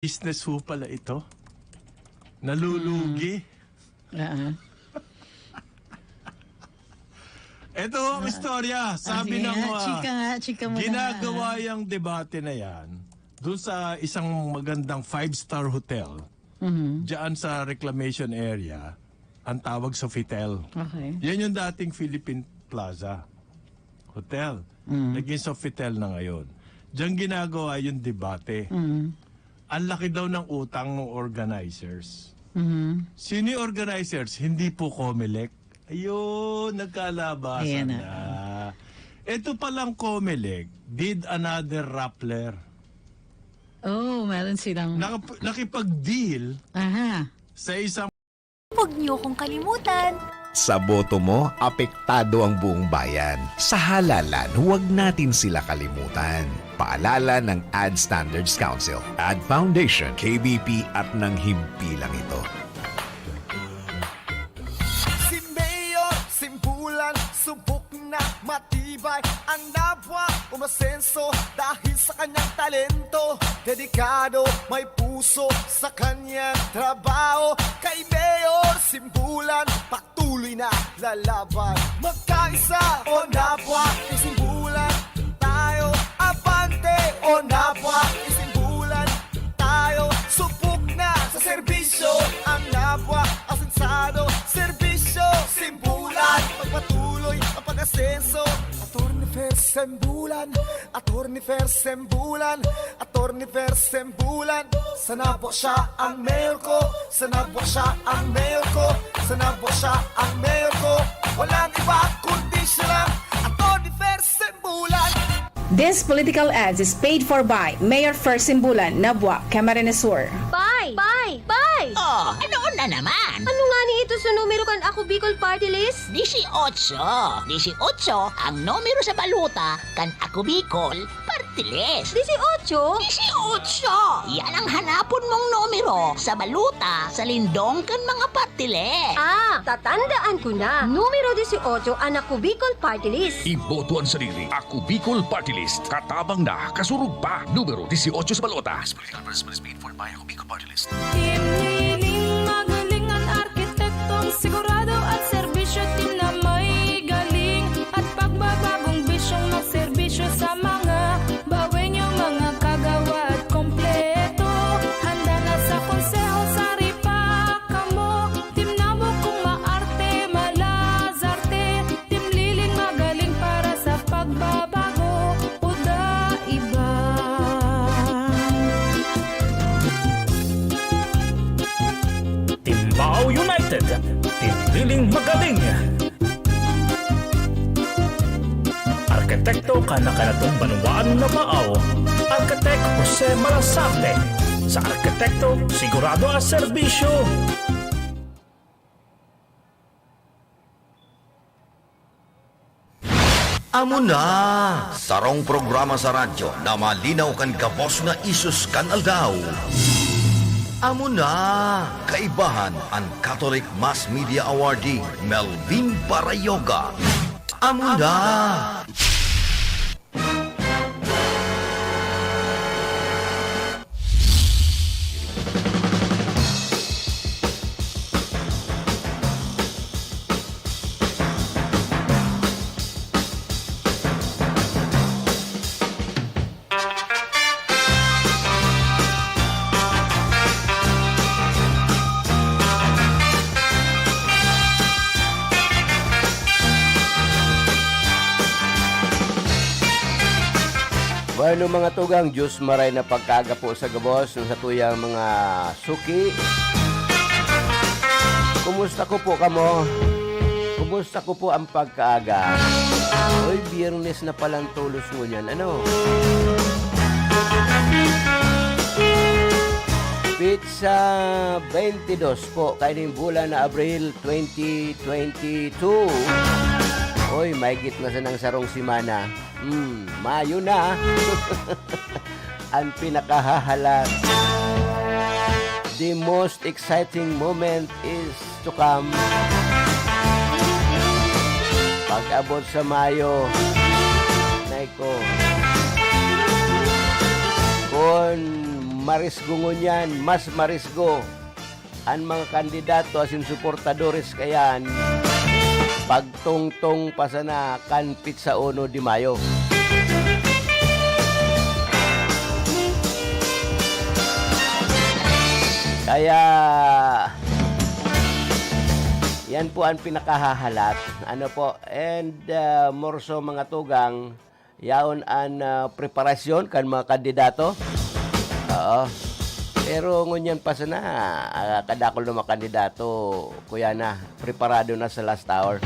Business ho pala ito. Nalulugi. Ito ang istorya. Sabi ng chika mo ginagawa yung debate na yan doon sa isang magandang 5-star hotel. Diyan sa reclamation area, ang tawag Sofitel. Okay. Yan yung dating Philippine Plaza Hotel. Naging Sofitel na ngayon. Diyan ginagawa yung debate. Ang laki daw ng utang ng organizers. Sino yung organizers? Hindi po Comelec. Ayun, nagkalabasan Ayan na. Ito palang Comelec did another Rappler. Oh, meron silang... Nakipag-deal sa isang... Huwag niyo kong kalimutan. Sa boto mo, apektado ang buong bayan. Sa halalan, huwag natin sila kalimutan. Paalala ng Ad Standards Council, Ad Foundation, KBP at ng himpilang ito. Si Mayor Simbulan, subok na matibay. Ang nabwa umasenso dahil sa kanyang talento. Dedikado, may puso sa kanyang trabaho. Kay Mayor Simbulan, patuloy na lalaban. Magkaisa o nabwa, isimbulan tayo. Abante o nabwa, isimbulan tayo. Subok na sa serbisyo, ang nabwa, asensado. Serbisyo, simbulan, pagpatuloy ang pag-asenso. Attorney Fer Sembulan, Attorney Fer Sembulan, Attorney Fer Sembulan. Sana po siya ang mayor ko, sana po siya ang mayor ko, sana po siya ang mayor ko. Walang iba kundi siya lang, Attorney Fer Sembulan. This political ads is paid for by Mayor Fer Simbulan, Nabwa, Camarines Sur. Bye! Bye! Bye! Oh, ano na naman? Ano nga ni ito sa numero kan Ako Bicol Party List? 18. 18 ang numero sa baluta kan Ako Bicol Party List. 18? 18! Yan ang hanapon mong numero sa baluta sa lindong kan mga party list. Ah, tatandaan ko na. Numero 18 ang Ako Bicol Party List. Iboto ang sarili. Ako Bicol Party List. Katabang na, kasurug pa. Numero 18 sa balota. Political Participants paid for by Ako Bicol Party List. Timliling, magaling ang arkitektong sigurado at serbisyo. Team na may galing at pagbabagong bisyong magserbisyo sa mga bawin yung mga kagawa at kompleto. Handa na sa konseho sa ripaka mo. Team na bukong maarte, malazarte. Timliling, magaling para sa pagbabago o daiba. Timbao United, Timliling magaling. Arkitekto kanakanatong Banwaan na Baaw, Arkitek Jose Malasarte. Sa arkitekto, sigurado ang serbisyo. Amo na! Sarong programa sa radyo na malinaw kan gabos nga isus kan aldaw. Amo na! Kaibahan ang Catholic Mass Media Awardee Melvin Parayoga. Amo na! Bueno mga tugang, Diyos maray na pagkaga po sa gabos ng sa tuyang mga suki. Kumusta ko po kamo? Kumusta ko po ang pagkaaga? Hoy, Biyernes na palang tulos mo niyan. Ano? Pizza 22 po, kaining bulan na Abril 2022. Hoy, mahigit na sa nang sarong simana. Mayo na. Ang pinakahahalat. The most exciting moment is to come. Pag-abot sa Mayo, Naiko, kung marisgo ngunyan, mas marisgo ang mga kandidato asin suportadores kayan pagtungtong pasana kan Pizza 1 de Mayo. Kaya yan po ang pinakahahalat. Ano po? And more so mga tugang, yaon ang preparasyon kan mga kandidato. Oo. Pero ngunyan pa sana, kadakol ng mga kandidato, kuya na, preparado na sa last hour.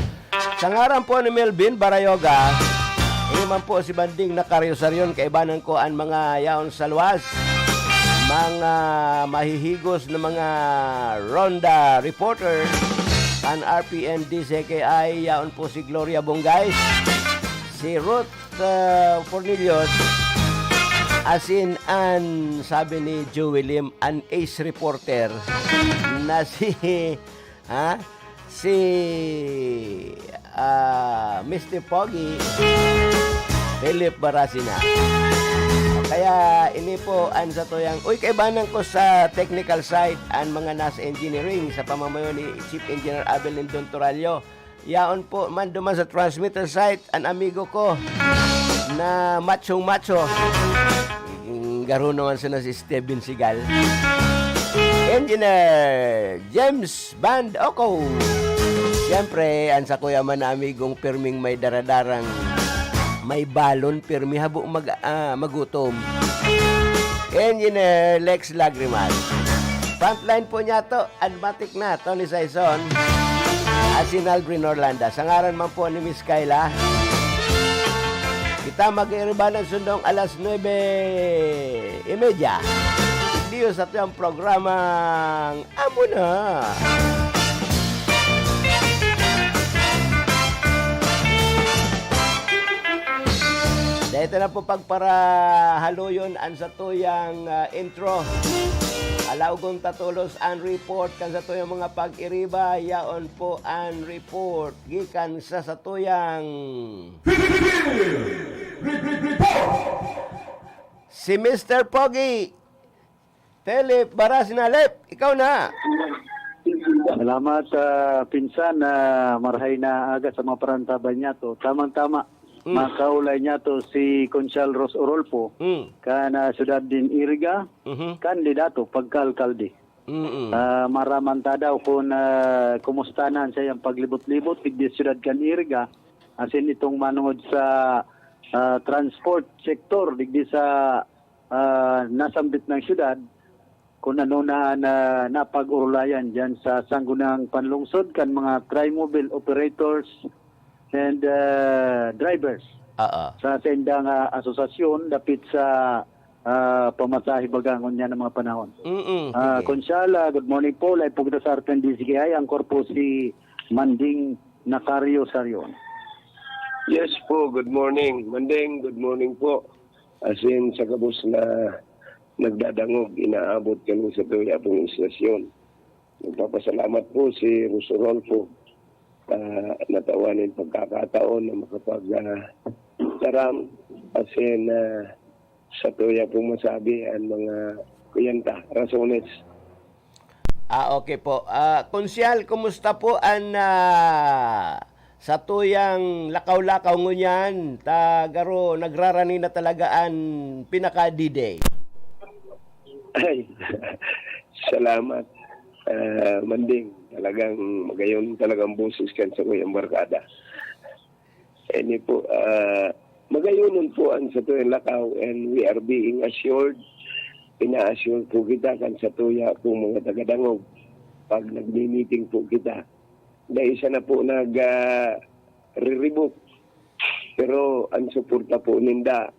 Sa ngaran po ni Melvin Barayoga, man po si Banding na karyosaryon, kaibanan ko ang mga yaon sa luwas, mga mahihigos na mga ronda reporter, ang RPN DCKI, yaon po si Gloria Bongay, si Ruth Fornilios, asin an sabi ni Joe William, an ace reporter na si Mr. Pogi Philip Barasina. Kaya ini po an sa toyang kaibanan ko sa technical side ang mga nasa engineering sa pamamayo ni Chief Engineer Abel Lindon Toralio. Yaon po man duman sa transmitter site ang amigo ko na macho garo naman sila si Steven Sigal. Engineer James Band Oko. Siyempre, ang sa kuya man na amigong pirming may daradarang may balon, pirmi habo magutom. Engineer Lex Lagrimal. Frontline po niya to, admatic na, Tony Saison. Asin Aldrin Orlanda. Sa ngaran man po ni Miss Kayla. Kita mag-iiriba ng sundong alas 9:30. Diyo sa tiyang programang Amo Na. Dahito na po pagparahaluyon ang sa tuyang intro. Alawgong tatulos ang report kan sa tuyang mga pag-iriba. Yaon po ang report gikan sa tuyang si Mr. Pogi Philip Barasinalep, ikaw na. Salamat pinsan na marhay na aga sa mga parantaban niya to. Tamang-tama. Makaulay niya to si Conchal Ros Orolfo kana syudad din Iriga, kandidato pagkalkalde. Maraman daw kung kumustanan siya yung paglibot-libot di syudad kan Iriga, asin itong manungod sa transport sector digdi sa nasambit ng syudad, kung ano na napag-urulayan dyan sa sanggunang panlungsod kan mga tri-mobile operators and drivers sa sendang asosasyon dapit sa pamasahe bagangon niya ng mga panahon. Konsala, good morning po. Lai po kita sa RPN DCKI, ang korpo si Manding Nacario Sarion. Yes po, good morning. Manding, good morning po. As in, sa kabus na nagdadangog, inaabot kami sa tuya pong istasyon. Nagpapasalamat po si Rosolfo natawanin pagkakataon na makapag-taram as in sa tuya pong masabi ang mga kuyanta, rasones. Okay po. Konsyal, kumusta po ang sa tuyang lakaw-lakaw ngunyan, garo nagrarani na talaga ang pinaka-D-Day? Ay, salamat. Manding, talagang magayon talagang busis kan sa kuyang barkada. Ini po, magayonon po ang sa tuyang lakaw and we are being assured, ina-assure po kita kan sa tuya po mga tagadangog pag nagmi-meeting po kita. Dahil isa na po nag-re-rebook. Pero ang suporta po ninda,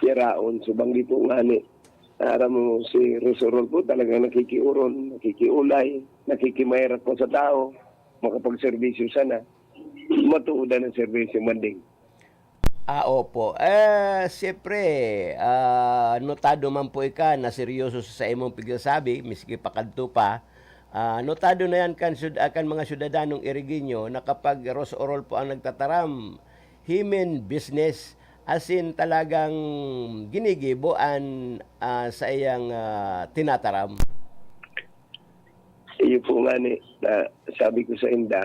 siraon, subanggi po ngani. Nara mo si Rosorol po talagang nakikiuron, nakikiulay, nakikimayrat po sa tao, makapagservisyo sana. Matuudan ng servisyo, Manding. Opo. Siyempre, notado man po ika na seryoso sa imong pigsasabi, miski pakadto pa. Notado na yan kan mga syudadanong Iriginyo na kapag Rosorol po ang nagtataram, himen business as in talagang ginigiboan sa iyang tinataram. Iyo po nga ni, na sabi ko sa inda,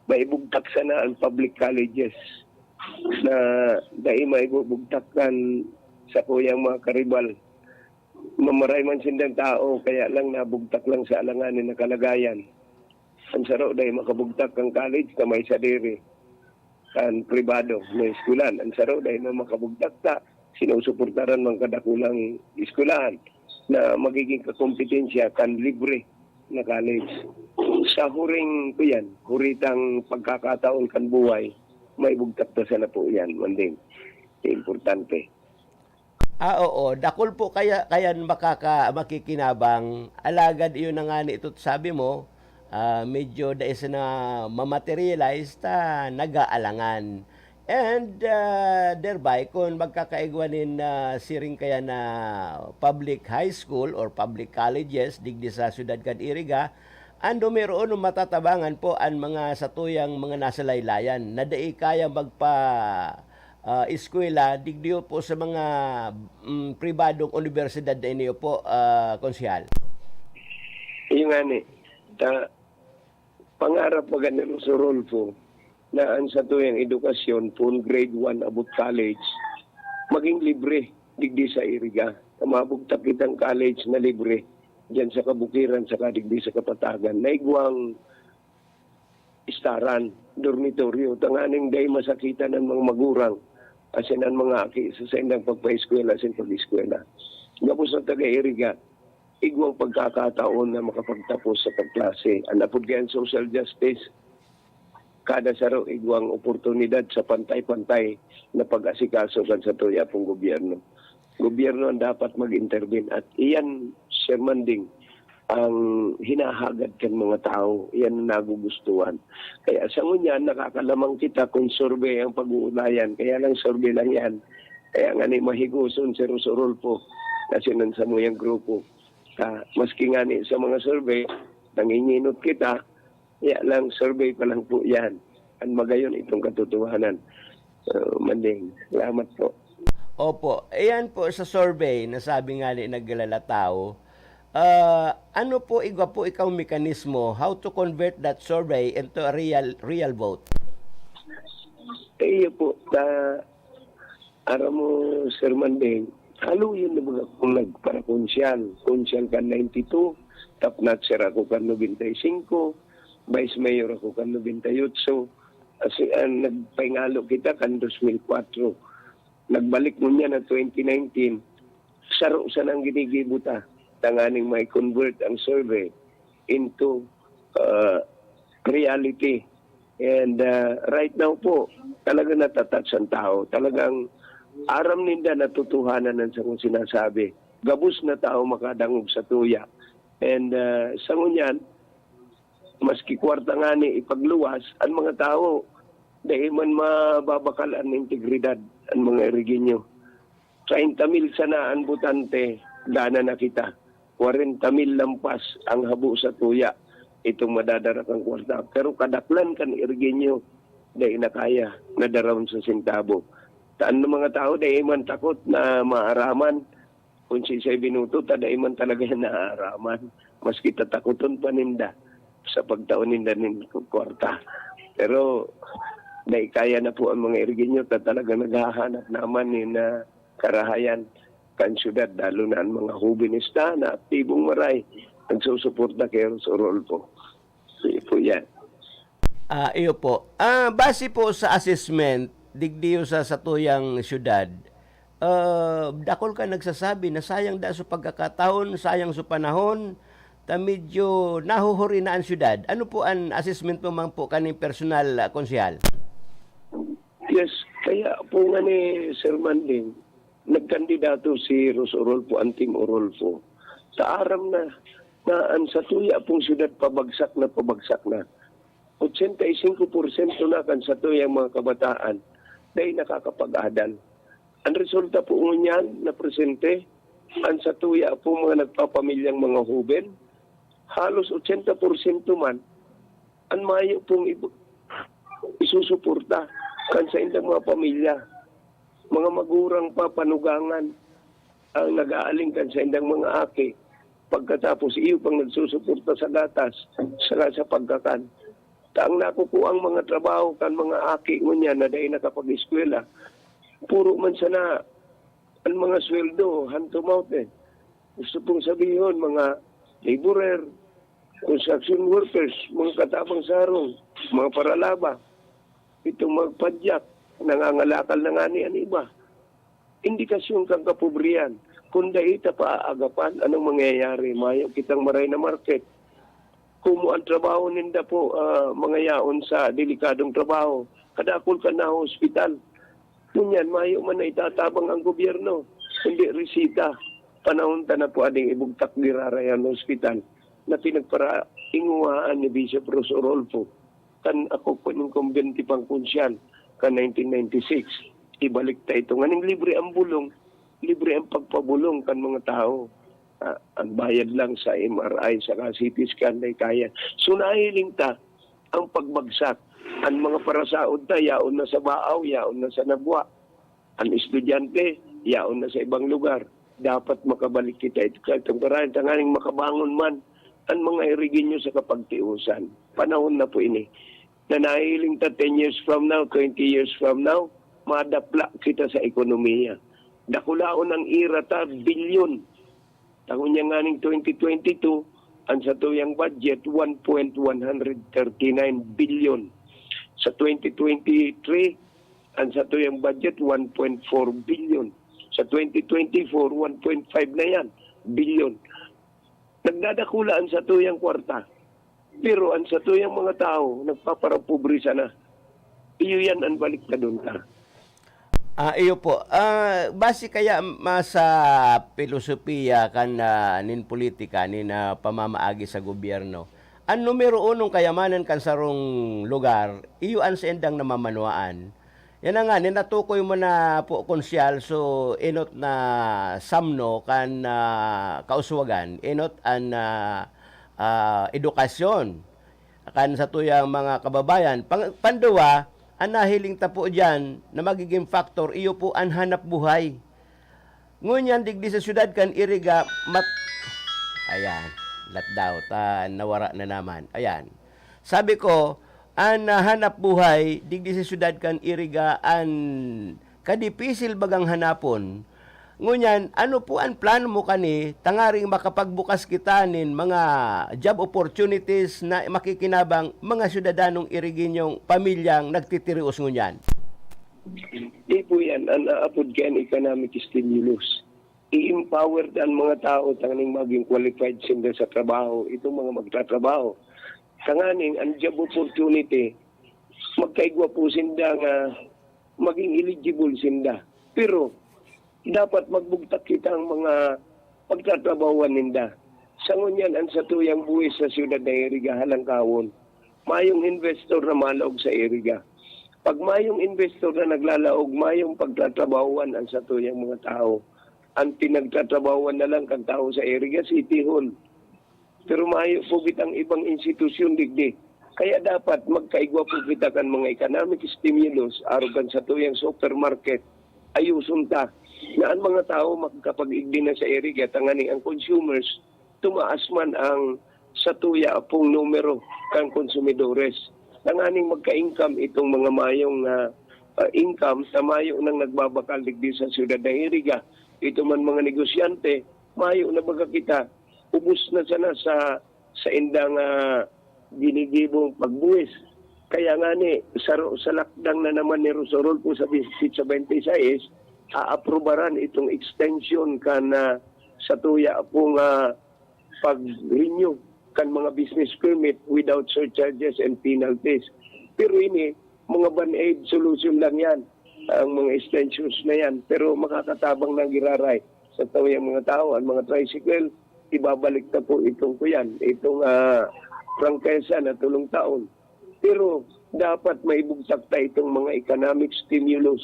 maibugtak sana ang public colleges na dahil maibubugtakan sa kuyang mga karibal. Mamaray man sindang tao, kaya lang nabugtak lang sa alanganin na kalagayan. Ang saro dahil makabugtak ang college na may sadiri. Kan pribado na eskulan. Ang saro dahil na makabugtak ta, sinusuportaran ng kadakulang eskulan na magiging kakompetensya kan libre na college. Sa huring ko yan, huritang pagkakataon kan buhay, may bugtak na sana po yan, manding. Importante. Oo, dakol po kaya makikinabang alagad iyon na nga ni ito sabi mo, medyo dahil na mamaterialize ta nag-aalangan. And thereby, kung magkakaigwanin na siring kaya na public high school or public colleges digdi sa Ciudad Iriga, ando meron matatabangan po ang mga satuyang mga nasa laylayan na dai kaya eskwela digdiyo po sa mga pribadong universidad na inyo po, konsyal. Yung nga ni, pangarap mo ganun sa Rolfo na ang sa tuyang edukasyon po grade 1 abot college maging libre digdi sa Iriga. Mabugtak kitang college na libre diyan sa kabukiran sa digdi sa Kapatagan. Naigwang istaran, dormitoryo, tanganing day masakitan ng mga magurang asin ang mga aki sa indang pagpa-eskwela asin pag-eskwela. Gapos ng taga-Iriga, igwang pagkakataon na makapagtapos sa pagklase. Anapod kayan social justice, kada saro igwang oportunidad sa pantay-pantay na pag-asikaso kan sa tuya pong gobyerno. Gobyerno ang dapat mag-intervene at iyan, Sir Manding, ang hinahagad kan mga tao, iyan ang nagugustuhan. Kaya sa ngunyan, nakakalamang kita kung survey ang pag-uulayan. Kaya lang survey lang yan. Kaya nga ni mahiguson si Rosorolfo kasi nun sa muyang grupo. Maski nga ni sa mga survey, nanginginot kita, kaya lang survey pa lang po yan. Ang magayon itong katotohanan. Manding, salamat po. Opo, ayan po sa survey na sabi nga ni naggalala tao, ano po ikaw mekanismo how to convert that survey into a real vote? Iyo po, ara mo, Sir Manding, halo yun na mga kung nagparakonsyal. Konsyal ka 92, top notcher ako ka 95, vice mayor ako ka 98, kasi nagpahingalo kita kan 2004. Nagbalik mo niya na 2019, saro sa nang ginigibuta. Tanganing may convert ang survey into reality. And right now po, talaga natatouch ang tao. Talagang aram ninda natutuhanan ng kung sinasabi. Gabus na tao makadangog sa tuya. And sa ngunyan, maski kwarta nga ni ipagluwas, ang mga tao, dahil man mababakal ang integridad ang mga Irigenyo. 30,000 sana ang butante, dana na kita. 40,000 lampas ang habo sa tuya itong madadarak ang kwarta. Pero kadaklan kan Irigenyo, dahil na kaya, nadaroon sa sintabo. Taan ng mga tao, dahil man takot na maaraman. Kung siya binuto, dahil man talaga naaraman. Maski tatakuton pa ninda sa pagtaon ninda ng kwarta. Pero, dahil kaya na po ang mga Irigenyo, talaga naghahanap naman na karahayan kan syudad, lalo na ang mga hubinista na aktibong maray nagsusuporta kay Rosorolfo. Iyo po yan. Iyo po. Base po sa assessment, digdiyo sa satuyang syudad, dakol ka nagsasabi na sayang da sa pagkakataon, sayang sa panahon, ta medyo nahuhuri na ang syudad. Ano po ang assessment mo man po kaning personal konsyal? Yes, kaya po nga ni Sir Manding, nagkandidato si Rosorolfo, Anting Orolfo. Sa aram na ang sa tuya pong syudad pabagsak na. 85% na kan sa tuya mga kabataan dahil nakakapag-adal. Ang resulta po niyan na presente, ang sa tuya po mga nagpapamilyang mga huben, halos 80% man, ang mayo pong isusuporta kan sa indang mga pamilya. mga magurang pa panugangan ang nag-aalingkan sa indang mga aki. Pagkatapos iyo pang nagsusuporta sa gatas, saka sa pagkakan. Ang nakukuang mga trabaho kan mga aki ngunya na dahil nakapag-eskwela, puro man sana ang mga sweldo, hand to mouth eh. Gusto pong sabihin, mga laborer, construction workers, mga katabang sarong, mga paralaba, itong magpadyak, nangangalakal na nga niyan iba. Indikasyon kang kapobriyan. Kung dahita pa aagapan, anong mangyayari? Mayo kitang maray na market. Kumo ang trabaho ninda po, mga yaon sa delikadong trabaho. Kadakol ka na hospital. Kunyan, mayo man na itatabang ang gobyerno. Hindi resita. Panahon ta na po ading ibugtak ni Rarayan Hospital na pinagpara inguhaan ni Bishop Ros Orolfo. Kan ako po yung kumbenti pang kunsyal ka 1996. Ibalik ta ito. Nganing libre ang bulong, libre ang pagpabulong kan mga tao. Ang bayad lang sa MRI sa CT scan ay kaya. So nahiling ta ang pagbagsak. Ang mga parasaod ta, yaon na sa Baaw, yaon na sa Nabwa. Ang estudyante, yaon na sa ibang lugar. Dapat makabalik kita ito. Itong karaan, tanganing makabangon man ang mga iriginyo sa kapagtiusan. Panahon na po ini. Na nahiling ta 10 years from now, 20 years from now, madapla kita sa ekonomiya. Dakulaon ang ira ta, bilyon. Taon niya nganing 2022, ang sa tuyang budget, 1.139 billion. Sa 2023, ang sa tuyang budget, 1.4 billion. Sa 2024, 1.5 na yan, billion. Nagdadakula ang sa tuyang kwarta. Pero ang sa tuyang mga tao, nagpaparapobrisa na. Iyo yan ang balik na doon ka. Iyo po. Base kaya sa filosofiya kan nin politika nin pamamaagi sa gobyerno. Ang numero unong kayamanan kan sarong lugar, iyo ang sendang namamanuaan. Yan na nga, ninatukoy mo na po konsyal, so inot na samno kan kauswagan, inot an edukasyon kan sa tuyang mga kababayan. Panduwa, ang nahiling ta po dyan na magiging factor, iyo po ang hanap buhay. Ngunyan, digdi sa syudad kan iriga, ayan, latdaw, nawara na naman. Ayan. Sabi ko, ang hanap buhay, digdi sa syudad kan iriga, ang kadipisil bagang hanapon. Ngunyan, ano po ang plano mo kani, tangaring makapagbukas kita nin mga job opportunities na makikinabang mga syudadanong iriginyong pamilyang nagtitirios ngunyan? Di po yan, ang naapod kan economic stimulus. I-empower ang mga tao tanging maging qualified sila sa trabaho, itong mga magtatrabaho. Tanganing, ang job opportunity, magkaigwa po sinda nga maging eligible sinda. Pero, dapat magbugtak kita ang mga pagtatrabawan ninda. Sa ngunyan, ang satuyang buwis sa siyudad na Iriga, halangkawon, mayong investor na malaog sa Iriga. Pag mayong investor na naglalaog, mayong pagtatrabawan ang satuyang mga tao. Ang pinagtatrabawan na lang kang tao sa Iriga, City Hall. Pero mayo po kitang ibang institusyon digdi. Kaya dapat magkaigwa po kita kan mga economic stimulus, arugan sa tuyang supermarket, ayusun ta na ang mga tao makakapag-igdi na sa Iriga, tanganing ang consumers, tumaas man ang sa tuya pong numero kang konsumidores. Tanganing magka-income itong mga mayong income sa mayo nang nagbabakal digdi sa siyudad ng Iriga. Ito man mga negosyante, mayo na baga kita, ubus na sana sa indang ginigibong pagbuwis. Kaya nga ni, sa lakdang na naman ni Rosorol po sa 26, aaprobaran itong extension kan sa tuya pong pag-renew kan mga business permit without surcharges and penalties. Pero ini, mga band-aid solution lang yan, ang mga extensions na yan. Pero makakatabang ng giraray sa tuyang mga tao, ang mga tricycle, ibabalik na po itong kuyan, itong prangkesa na tulong taon. Pero dapat maibugtak ta itong mga economic stimulus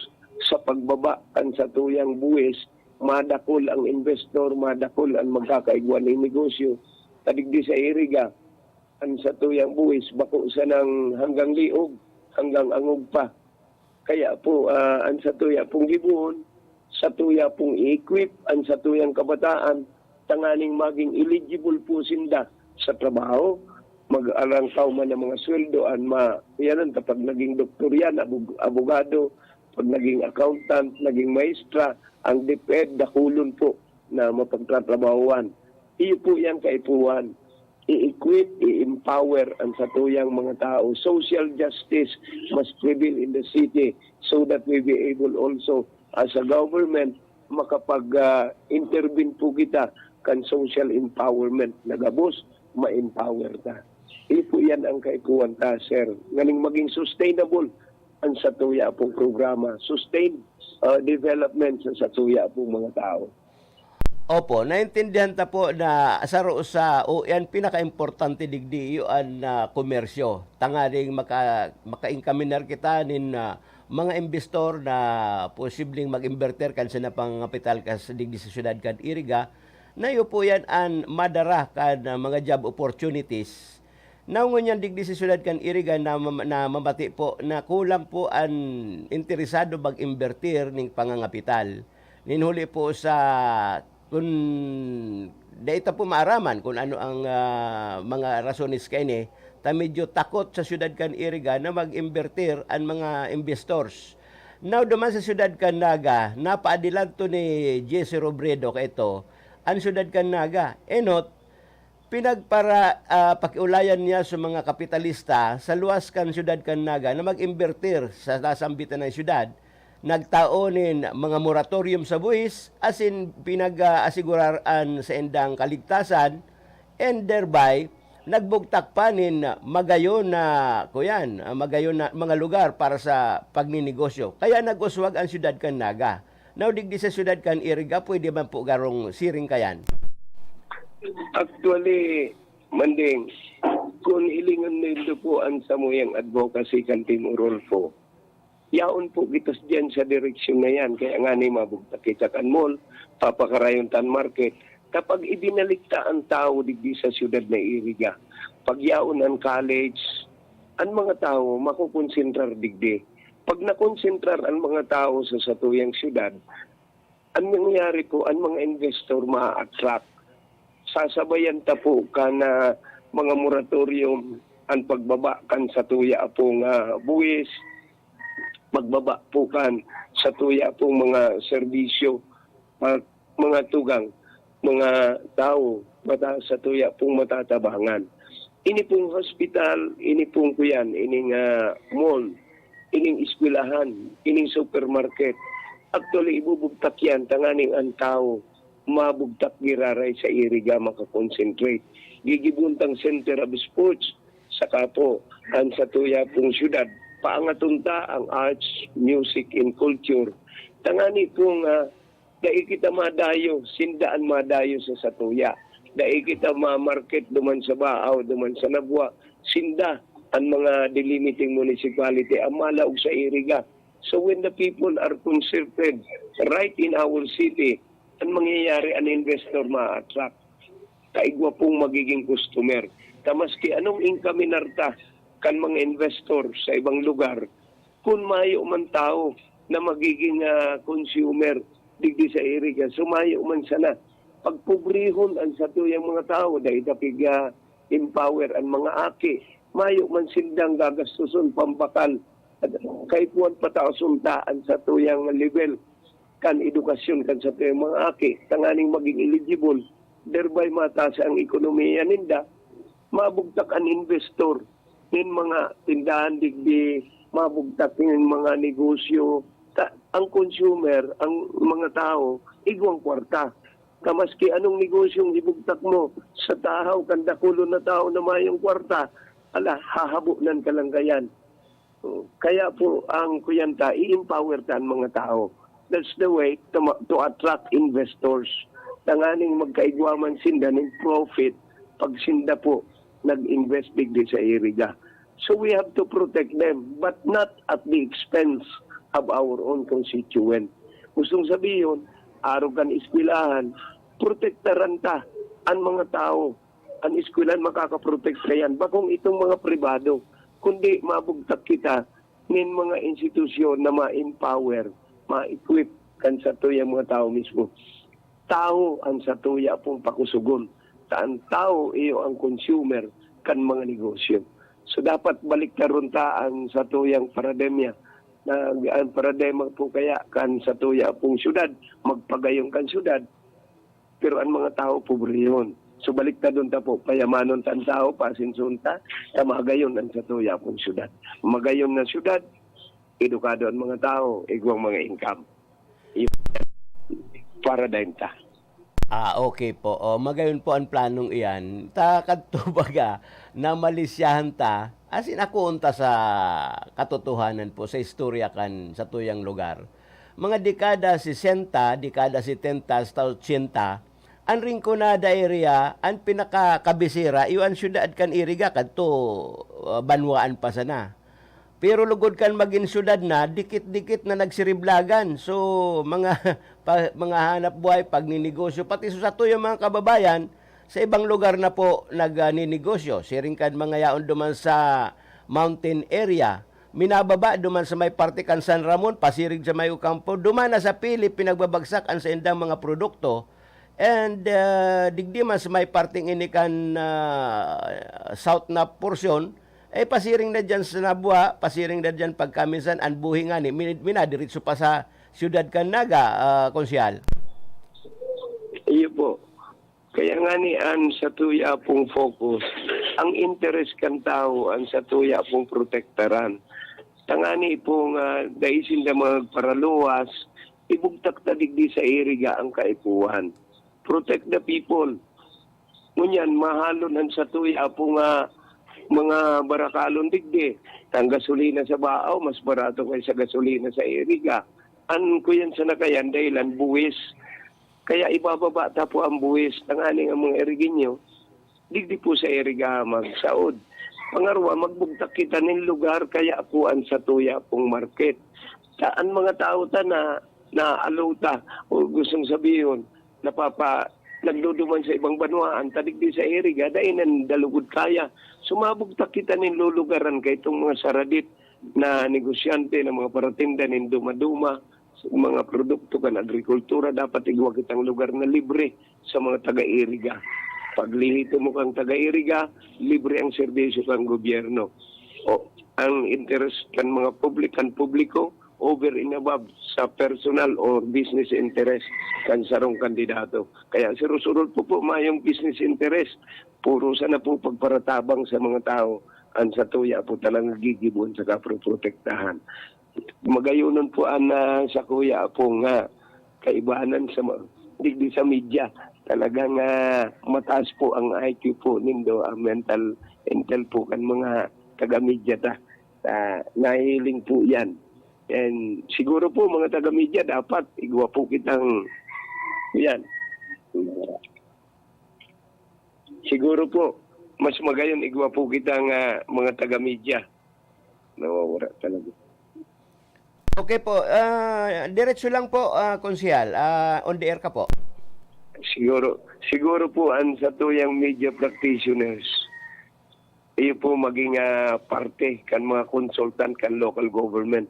sa pagbaba kan sa tuyang buwis, madakol ang investor, madakol ang magkakaigwan ng negosyo. Tadigdi sa Iriga, ang sa tuyang buwis, bako sa ng hanggang liog, hanggang angog pa. Kaya po, ang satuya pong gibuon, satuya pong i-equip ang satuyang kabataan, tanganing maging eligible po sinda sa trabaho, mag-arangkaw man ng mga sweldo, yan kapag naging doktor yan, abogado, pag naging accountant, naging maestra, ang DepEd, dakulon po na mapagtatrabahuan. Iyo po yan kaipuan. I-equip, i-empower ang satuyang mga tao. Social justice must prevail in the city so that we be able also as a government makapag-intervene po kita kan social empowerment. Nagabos, ma-empower ta. Iyo po yan ang kaipuan ta, sir. Nganing maging sustainable ang satuya pong programa. Sustain development sa satuya pong mga tao. Opo, naintindihan ta po na sa o yan pinaka-importante digdi yung komersyo. Tangaling maka-incaminar kita nin mga investor na posibleng mag-inverter kan sa napang-kapital kas digdi sa syudad kan Iriga, na yun po yan ang madara kan mga job opportunities. Naungon yan digdi sa syudad kan Iriga na mamati po na kulang po ang interesado mag-invertir ning pangangapital. Ninhuli po sa kung data po maaraman kung ano ang mga rasones kaini, ta medyo takot sa syudad kan Iriga na mag-invertir ang mga investors. Now duman sa syudad kan Naga, napaadilanto ni Jesse Robredo ka ito, ang syudad kan Naga, enot pakiulayan niya sa mga kapitalista sa luwas kan syudad kan Naga na mag-invertir sa nasambitan ng syudad. Nagtaonin mga moratorium sa buwis, asin pinag-asiguraraan sa endang kaligtasan, and thereby nagbugtak panin magayon na mga lugar para sa pagninegosyo. Kaya nag-uswag ang syudad kan Naga. Now digdi sa syudad kan Iriga, pwede man po garong siring kayan? Actually, Manding, kung hilingan nito po ang samuyang advocacy kan Team Urolfo, yaon po kitas dyan sa direksyon na yan. Kaya nga ni mabugtak kita kan mall, papakarayon tan market. Kapag ibinalikta ang tao digdi sa siyudad na Iriga, pag yaon ang college, ang mga tao makukonsentrar digdi. Pag nakonsentrar ang mga tao sa satuyang siyudad, ang nangyayari po, ang mga investor ma-attract. Sasabayan ta po ka na mga moratorium ang pagbaba kan sa tuya pong buwis, magbaba po kan sa tuya pong mga serbisyo, mga tugang, mga tao, sa tuya pong matatabangan. Ini pong hospital, ini pong kuyan, ining mall, ining eskwelahan, ining supermarket. Actually, ibubugtak yan, tanganing ang tao, mabugtak giraray sa Iriga makakonsentrate. Gigibuntang Center of Sports, saka po ang sa tuya pong syudad. Paangatunta ang arts, music, and culture. Tangani pong dahil kita madayo, sindaan madayo sa satuya. Dahil kita ma-market duman sa Baaw, duman sa Nabwa, sinda ang mga delimiting municipality, ang malaog sa Iriga. So when the people are concerted right in our city, ang mangyayari, ang investor ma-attract. Kaigwa pong magiging customer. Tamaski anong income minarta kan mga investor sa ibang lugar, kung mayo man tao na magiging consumer digdi sa Iriga, sumayo man sana. Pagpubrihon ang satuyang mga tao, dahil kapig empower ang mga aki, mayo man sindang gagastuson pambakal. Kay puwan pataosuntaan sa tuyang level kan edukasyon kan sa tuyang mga aki, tanganing maging eligible, thereby mataas ang ekonomiya ninda, mabugtak ang investor, nin mga tindahan digdi, mabugtak nin mga negosyo, ang consumer, ang mga tao, igwang kwarta. Kamaski anong negosyong ibugtak mo sa tahaw, kandakulo na tao na mayong kwarta, hahabunan ka lang kayan. Kaya po ang kuyanta, i-empower ta ang mga tao. That's the way to attract investors. Tanganing magkaigwaman sinda ng profit pag sinda po nag-invest digdi sa Iriga. So we have to protect them, but not at the expense of our own constituent. Gustong sabihin, araw kan eskwelahan, protektaran ta ang mga tao. Ang eskwelahan makakaprotect ka yan. Bakong itong mga pribado, kundi mabugtak kita nin mga institusyon na ma-empower, ma-equip kan sa tuyang mga tao mismo. Tao ang sa tuya pong pakusugon. Taan tao iyo ang consumer kan mga negosyo. So dapat balik karon ta ang sa tuyang parademya na ang paradema po kaya kan sa tuya pong syudad, magpagayong kan syudad, pero ang mga tao pobre yun. So balik na doon ta po, payamanon tan tao, pasinsunta, magayon ang sa tuya pong syudad. Magayon na syudad, edukado ang mga tao, igwang mga income. Paradigm ta. Okay po. Magayon po ang planong iyan. Kadtubaga na malisyahan ta, asin ako unta sa katotohanan po, sa istorya kan sa tuyang lugar. Mga dekada 60, dekada 70, sa 80, ang Rinconada area, ang pinakakabisira, iwan syudad kan iriga, kadto banwaan pa sana. Pero lugod kan maging syudad na, dikit-dikit na nagsiriblagan. So, mga hanap buhay, pagninegosyo, pati sa tuyong mga kababayan, sa ibang lugar na po nagninegosyo. Siring kan mga yaon duman sa mountain area, minababa duman sa may parte kan San Ramon, pasirig sa may Ocampo, duman na sa pili, pinagbabagsak ang sa indang mga produkto. And digdi man sa may parting inikan south na porsyon, pasiring na dyan sa Nabua, pasiring na dyan pagkamisan, ang buhi nga ni, minadiritso pa sa siyudad kan Naga, konsyal. Iyo po. Kaya nga ni an sa tuya pong focus, ang interest kan tao, ang sa tuya pong protektaran. Tangani pong daisin na magparaluwas, ibugtak na digdi sa iriga ang kaipuhan. Protect the people. Ngunyan, mahalon ang sa tuya pong mga barakalon digdi. Ang gasolina sa Baaw, mas barato kaysa gasolina sa iriga. An ko yan sa nakayan, dahilan buwis. Kaya ibababa ta po ang buwis ng aning ang mga iriginyo. Digdi po sa iriga magsaod. Pangarwa, magbugtak kita ng lugar kaya po ang sa tuya pong market. Saan mga tao ta na aluta o gustong sabihin, nagduduman sa ibang banwaan, tadigdi sa iriga, dahil ng dalugod kaya. Sumabugtak kita ng lulugaran kay itong mga saradit na negosyante, na mga paratinda ng dumaduma, mga produkto kan agrikultura, dapat igwa kitang lugar na libre sa mga taga-iriga. Paglihito mo kang taga-iriga, libre ang serbisyo kang gobyerno. O, ang interest kan mga publiko, over and above sa personal or business interest kan sarong kandidato. Kaya si Rosurol po mayong business interest. Puro sana po pagparatabang sa mga tao. Ang sa tuya po talagang gigibon sa kaprotektahan. Magayunon po ang sa kuya po nga kaibahanan sa digdi sa media. Talagang mataas po ang IQ po nindo, ang mental intel po kan mga taga-media ta. Nahiling po yan. And siguro po mga taga-media dapat igwa po kitang yan. Siguro po mas magayon igwa po kitang mga taga-media. Nawawala talaga. Okay po, diretso lang po, konsyal. On the air ka po. Siguro po ang sa tuyang media practitioners, iyo po maging parte kan mga consultant kan local government.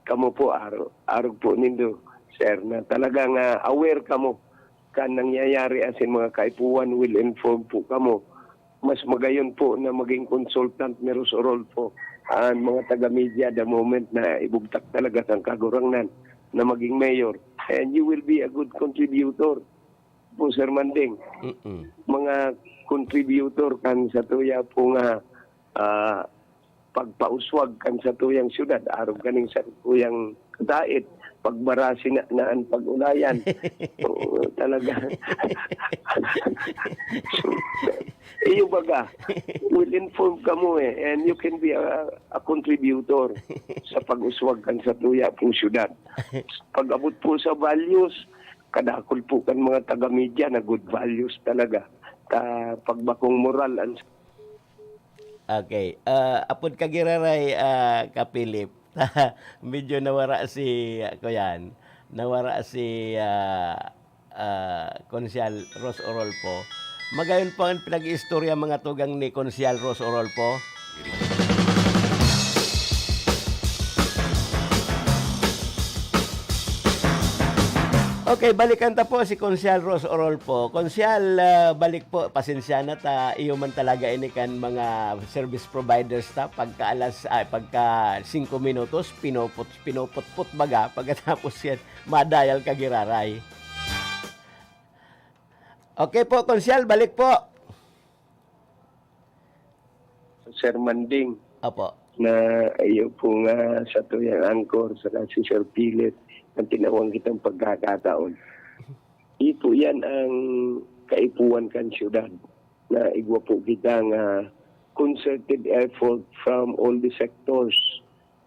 Kamo po arog po nindo, sir, na talagang aware kamo kan nangyayari asin mga kaipuan, will inform po kamo. Mas magayon po na maging consultant ni Rosurol po ang mga taga-media the moment na ibugtak talaga ang kagurangnan na maging mayor. And you will be a good contributor po, Sir Manding. Mga contributor kan sa tuya po nga pagpauswag kan sa tuyang syudad, arog kaning sa tuyang kadait, pagbarasi na ang pag-ulayan. Talaga. Iyo baga, will inform ka mo and you can be a contributor sa pag-uswag kan sa tuya pong syudad. Pag-abot po sa values, kadakol po kan mga taga-media na good values talaga. Pagbakong moral ang Okay. Apod kagiraray, Kapilip. Medyo nawara si, kuyan, nawara si Konsyal Ros Orolpo. Magayon po ang pinag-istorya mga tugang ni Konsyal Ros Orolpo. Okay, balikan ta po si Konsyal Ros Orolfo. Konsyal, balik po, pasensya na ta, iyo man talaga ini kan mga service providers ta, pagka 5 minutos, pinupot baga, pagkatapos yan, madayal ka giraray. Okay po, Konsyal, balik po. Sir Manding, Apo. na iyo po nga sa tuyang angkor sa si Sir Pilit ang tinawang kitang pagkakataon. Ito yan ang kaipuan kan syudad na igwa po kita nga concerted effort from all the sectors.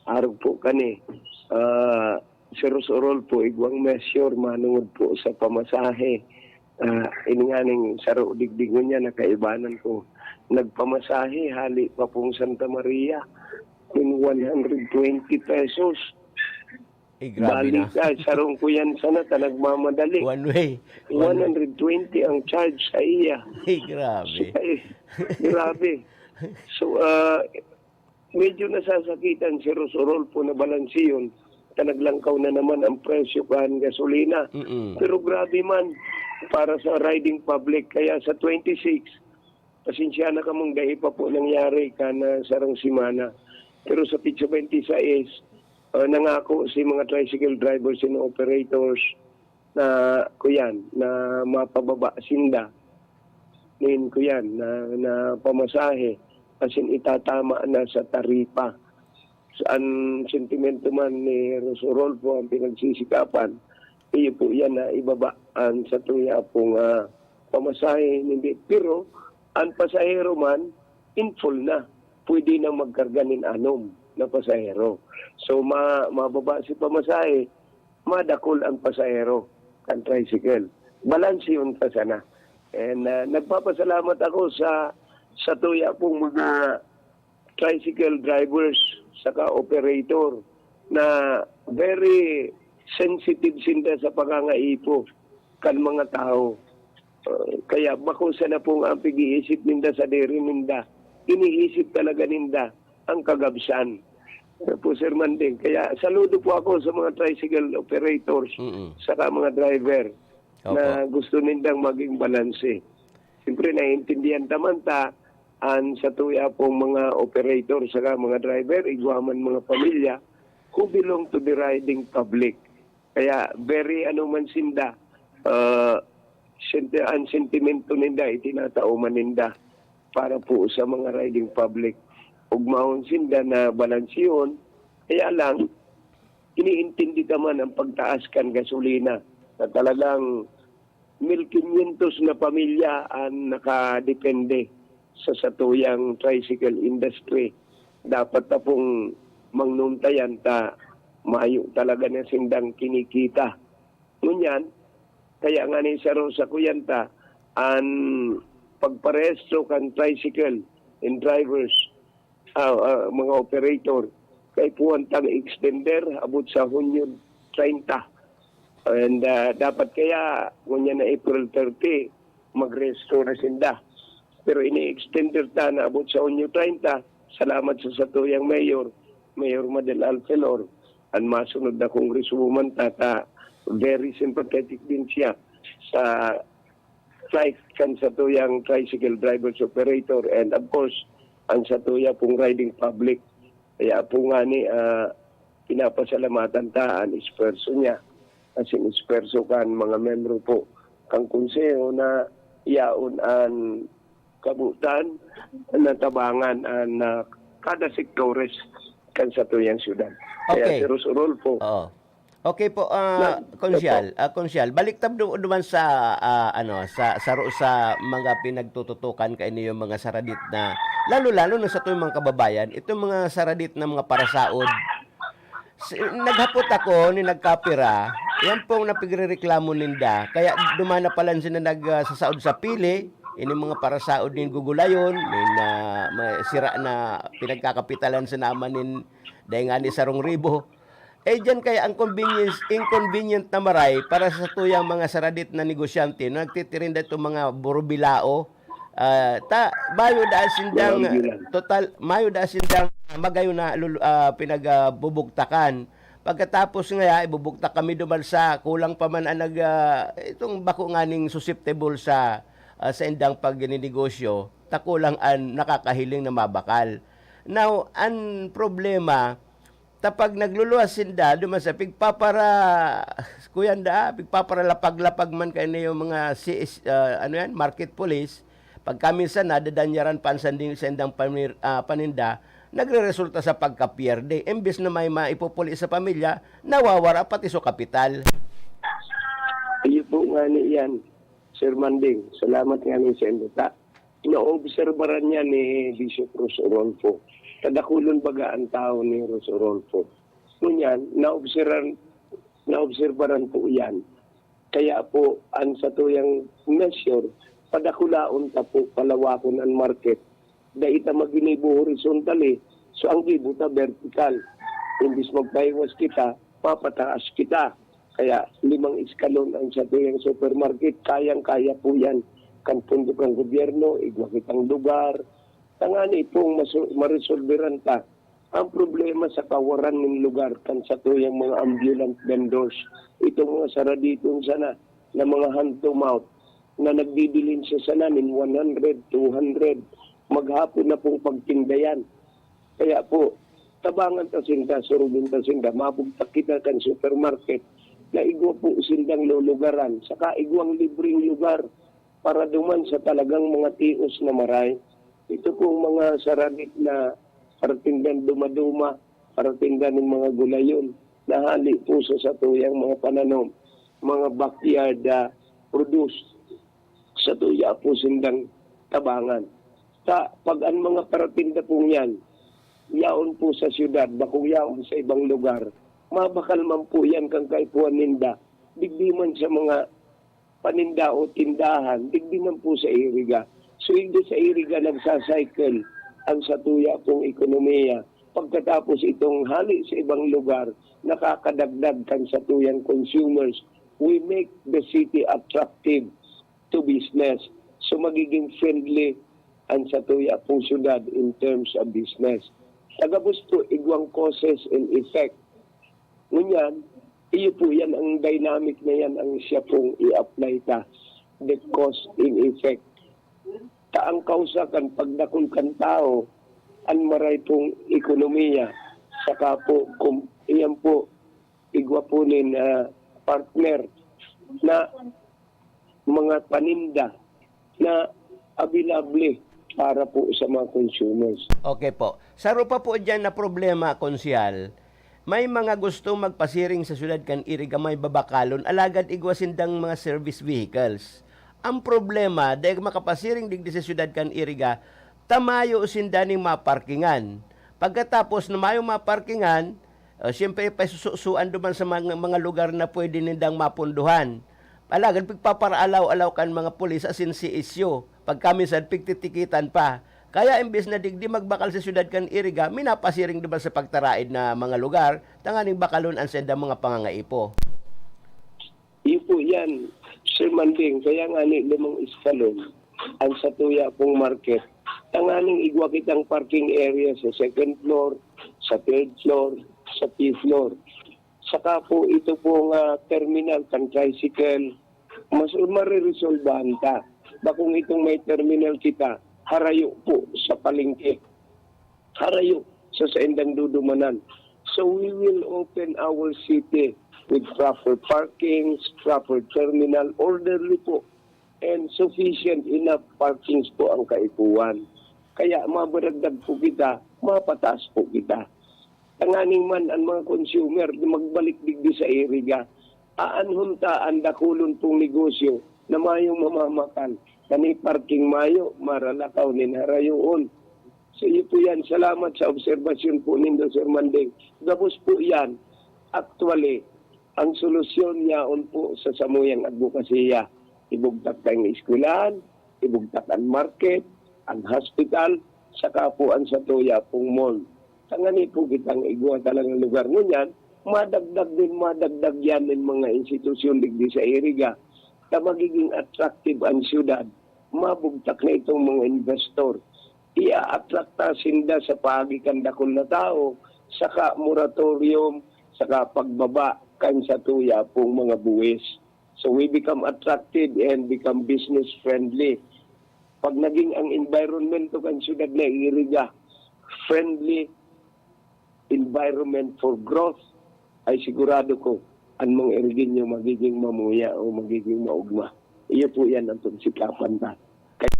Araw po kani. Sir Rosorol po igwang measure manungod po sa pamasahe. Ininganing saro digdingon niya na kaibanan ko. Nagpamasahe hali pa pong Santa Maria in 120 pesos. Grabe na. Balik sarong ko yan sana ta nagmamadali. One way. 120 ang charge sa iya. Grabe. Grabe. So, medyo nasasakitan si Rosorol po na balansiyon. Naglangkaw na naman ang presyo kan gasolina. Pero grabe man para sa riding public. Kaya sa 26, pasensya na kamong dahil pa po nangyari kana sarang simana. Pero sa pitsa 26, nangako si mga tricycle drivers and operators na kuyan na mapababa sinda nin kuyan na pamasahe asin itatama na sa taripa. Saan sentimento man ni Rosorol po ang pinagsisikapan, iyo po yan na ibabaan sa tuya pong pamasahe. Hindi. Pero ang pasahero man, in full na. Pwede na magkarganin anom na pasahero. So, mababa si pamasahe, madakol ang pasahero, ang tricycle. Balance yun pa sana. And nagpapasalamat ako sa tuya pong mga tricycle drivers saka operator na very sensitive sinda sa pangangaipo kan mga tao. Kaya bakusa na pong ang pag-iisip ninda sa diri ninda. Iniisip talaga ninda ang kagabsan. Po, Sir Manding. Kaya saludo po ako sa mga tricycle operators saka mga driver na gusto nindang maging balanse. Siyempre, naiintindihan naman ta ang sa tuya pong mga operator saka mga driver, igwaman mga pamilya who belong to the riding public. Kaya very man sinda, ang sentimento ninda, itinatauman ninda para po sa mga riding public. Ugmahon sinda na balansiyon, kaya lang, iniintindi naman ang pagtaas kan gasolina na talagang 1,500 na pamilya ang nakadepende sa satuyang tricycle industry. Dapat na pong mangnuntayan ta mayo talaga na sindang kinikita. Ngunyan, kaya nga ni sa Rosa Kuyanta, ang pagparesto kan tricycle and drivers, mga operator, kay puwantang extender abot sa Hunyo 30. And dapat kaya, ngunyan na April 30, magresto na sinda. Pero ini-extender ta na abot sa Hunyo 30, salamat sa satuyang Mayor Madel Alfelor, ang masunod na kongresuman tata, very sympathetic din siya sa flight kan sa tuyang tricycle drivers operator and of course ang sa tuya pong riding public. Kaya po nga ni pinapasalamatan ta ang isperso niya kasi isperso kan mga membro po kang konseho na iyaon ang kabutan na tabangan ang kada sektores kan sa tuyang syudad. Kaya si Rosorol po. Okay po, Konsyal, baliktad naman sa sa mga pinagtututukan kayo yung mga saradit na lalo-lalo na sa tuyong mga kababayan, itong mga saradit na mga parasaod. Naghapot ako ni nagkapira, yan pong napigrereklamo ninda. Kaya dumana pala sila nagsasaod sa pili, ini mga parasaod nin gugulayon, sira na pinagkakapitalan sa naman nin dahil nga ni sarong ribo. Dyan kaya ang inconvenient na maray para sa tuyang mga saradit na negosyante na nagtitirinda itong mga burubilao. Mayo da sindang magayo na pinagbubugtakan Pagkatapos nga, ibubukta kami duman sa kulang pa man ang itong bako nga ning susceptible sa indang pagninegosyo, takulang an nakakahiling na mabakal. Now, ang problema, tapag nagluluwas sinda, duman sa pigpapara lapag-lapag man kayo na yung mga market police, pagka minsan nadadanyaran pa ang sendang paninda, nagre-resulta sa pagkapierde. Imbes na may maipupuli sa pamilya, nawawara pati sa kapital. Iyo po nga ni yan, Sir Manding. Salamat nga ni Sendota. Naobserbaran niya ni Bishop Ros Orolfo. Kadakulon baga ang tao ni Ros Orolfo. Ngunyan, naobserbaran po yan. Kaya po, ang sa tuyang measure, padakulaon ta po palawakon ang market. Dahil ita maginibo horizontally, so ang gibuta vertical. Imbis magpaiwas kita, mapataas kita. Kaya 5 iskalon ang sa tuyang supermarket, kayang-kaya po yan. Kan pundok ng gobyerno, igwakitang lugar. Tangani itong maresolveran ta. Ang problema sa kawaran ng lugar kan sa tuyang mga ambulant vendors. Itong mga saraditong sana na mga hand to mouth na nagbibilin sa sanamin 100, 200. Maghapon na pong pagtindayan. Kaya po, tabangan ta sinda, surubin ta sinda, mabugtak kita kan supermarket na igwa po sindang lulugaran, saka igwang libreng lugar para duman sa talagang mga tios na maray. Ito pong mga saradit na paratindan dumaduma, paratindan ng mga gulayon, na hali po sa tuyang mga pananom, mga backyard produce, sa tuya po sindang tabangan. Pag ang mga paratinda po yan, yaon po sa syudad, bakong yaon sa ibang lugar, mabakal man po yan kang kaipuan ninda, digdi man sa mga paninda o tindahan, digdi man po sa iriga. So hindi sa iriga nagsacycle ang sa tuya pong ekonomiya. Pagkatapos itong hali sa ibang lugar, nakakadagdag kan sa tuyang consumers. We make the city attractive to business. So magiging friendly ang sa tuya pong syudad in terms of business. Tagabos po, igwang causes and effect. Ngunyan, iyo po yan, ang dynamic na yan, ang siya pong i-apply ta. The cause and effect. Ang kausakan, pagdakol kan tao, ang maray pong ekonomiya. Saka po, iyan po, igwa po nin partner na mga paninda na available para po sa mga consumers. Okay po. Saro pa po dyan na problema, konsyal. May mga gusto magpasiring sa syudad kan iriga may babakalon, alagad igwasindang mga service vehicles. Ang problema, dahil makapasiring digdi sa syudad kan iriga, tamayo sindaning maparkingan. Pagkatapos na mayo maparkingan, siyempre pasusuan duman sa mga lugar na pwede nindang mapunduhan. Alagad pagpaparaalaw-alaw kan mga pulis asin si isyo. Pagkamisan pigtitikitan pa. Kaya imbes na digdi magbakal sa syudad kan iriga, minapasiring diba sa pagtaraid na mga lugar, tanganing bakalon ang senda mga pangangaipo. Ipo yan, Sir Manding, kaya nga ni 5 iskalon ang sa tuya pong market. Tanganing igwa kitang parking area sa 2nd floor, sa 3rd floor, sa 5th floor. Saka po ito pong terminal kan tricycle, mas mariresolbahan ta. Bakong itong may terminal kita, harayo po sa palengke. Harayo sa saindang dudumanan. So we will open our city with proper parkings, proper terminal, orderly po, and sufficient enough parkings po ang kaipuan. Kaya mabaragdag po kita, mapataas po kita. Tanganing man ang mga consumer magbalik digdi sa iriga, aanhunta ang dakulon pong negosyo na mayong mamamakal. Kani parking mayo, maralakaw nin harayoon. So iyo po yan, salamat sa obserbasyon po nindo, Sir Manding. Tapos po yan, actually, ang solusyon yaon po sa samuyang advokasya. Ibugtak tayong eskwelahan, ibugtak ang market, ang hospital, saka po ang satuya pong mall. Tangani po kitang igwa talagang lugar ngunyan, madagdag yan ng mga institusyon digdi sa iriga na magiging attractive ang syudad. Mabugtak na itong mga investor. Ia-attracta sinda sa pagikan dakol na tao, saka moratorium, saka pagbaba kan sa tuya pong mga buwis. So we become attractive and become business friendly. Pag naging ang environment kan syudad na Iriga, friendly environment for growth, ay sigurado ko ang mga Irigenyo magiging mamuya o magiging maugma. Iyo po yan ang tunsikapan ta. Kaya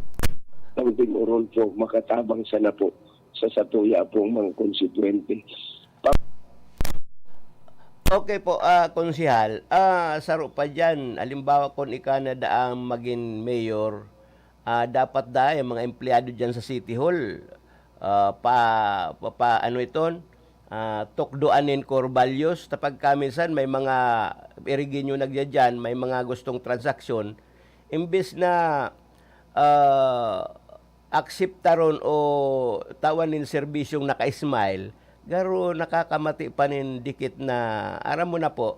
ang Orol po makatabang sana po sa satuya pong mga konstituente. Okay po, konsihal. Saro pa dyan, alimbawa kung ikanada ang maging mayor, dapat yung mga empleyado dyan sa City Hall, ano iton, tukdoanin core values. Tapag kamisan may mga Irigenyo nagya dyan, may mga gustong transaksyon, imbes na akseptaron o tawanin serbisyong naka-smile, garo nakakamati pa nin dikit na aram mo na po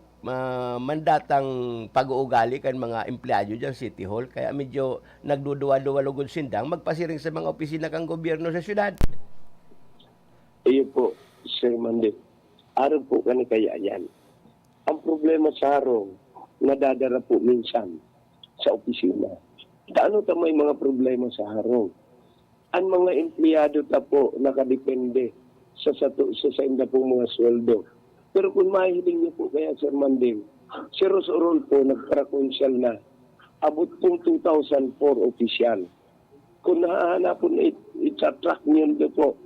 mandatang pag-uugali kan mga empleyado dyan City Hall, kaya medyo nagduduwa-duwa-lugod sindang magpasiring sa mga opisina kang gobyerno sa syudad. Iyo po, Sir Mande, araw po kani kaya yan. Ang problema sa harong, nadadara po minsan sa opisina. Daano ta may mga problema sa harong? Ang mga empleyado ta po nakadepende sa inda pong mga sweldo. Pero kung mahiling niyo po kaya, Sir Manding, si Ros Orol po nagparakonsyal na abot pong 2004 opisyal. Kung nahahanapon it-attract niyo po,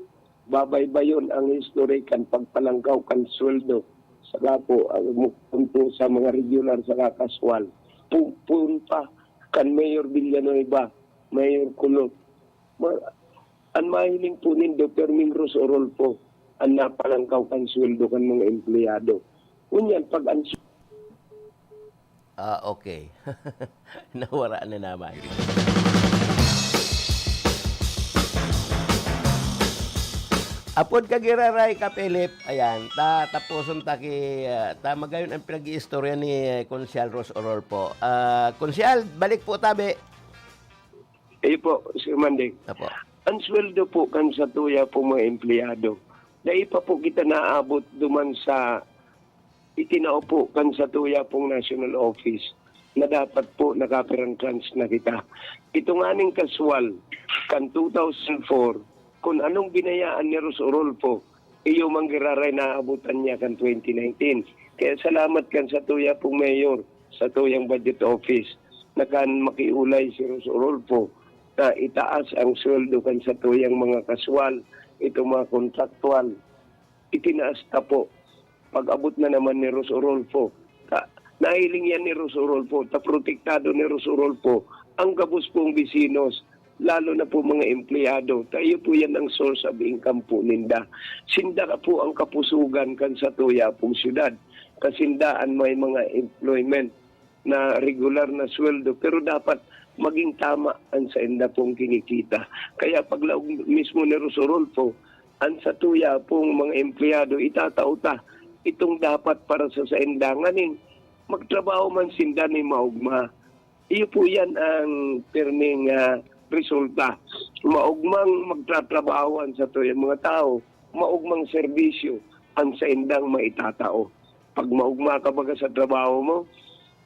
babaybayon ang history kan pagpalangkaw kan sweldo. Saka po, punto sa mga regular sa kaswal. Punta kan Mayor Villanueva, Mayor Kulot. Ang mahiling po ni Dr. Mingros Orol po, ang napalangkaw kan sweldo kan mga empleyado. Kunyan, pag Okay. Nawara na naman. Apod kagiraray ka, Philip. Ayan, tapuson ta magayon ang pinag-iistorya ni Konsyal Ros Orol po. Konsyal, balik po tabi. po, Sir Manding. Apo. Ang sweldo po kan sa tuya po mga empleyado. Dahil pa po kita naabot duman sa itinaupo kan sa tuya pong national office na dapat po nakapirang trans na kita. Ito nga ning kaswal kan 2004 kung anong binayaan ni Ros Orol po, iyo manggiraray na abutan niya kan 2019. Kaya salamat kan sa tuya pong mayor, sa tuyang budget office, na kan makiulay si Ros Orol po na itaas ang sweldo kan sa tuyang mga kaswal, ito mga kontraktual. Itinaas ta po. Pag-abot na naman ni Ros Orol po, nahiling yan ni Ros Orol po, protektado ni Ros Orol po, ang gabos pong bisinos, lalo na po mga empleyado. Tayo po yan ang source of income po ninda. Sinda ka po ang kapusugan kan sa tuya pong syudad. Kasindaan may mga employment na regular na sweldo. Pero dapat maging tama ang sa inda pong kinikita. Kaya paglaog mismo ni Ros Orol po, ang sa tuya pong mga empleyado, itatauta itong dapat para sa inda. Nganing magtrabaho man sinda ni maugma. Iyo po yan ang perming resulta. Maugmang magtatrabahoan sa to yung mga tao, maugmang serbisyo ang sa indang maitatao. Pag maugma ka baga sa trabaho mo,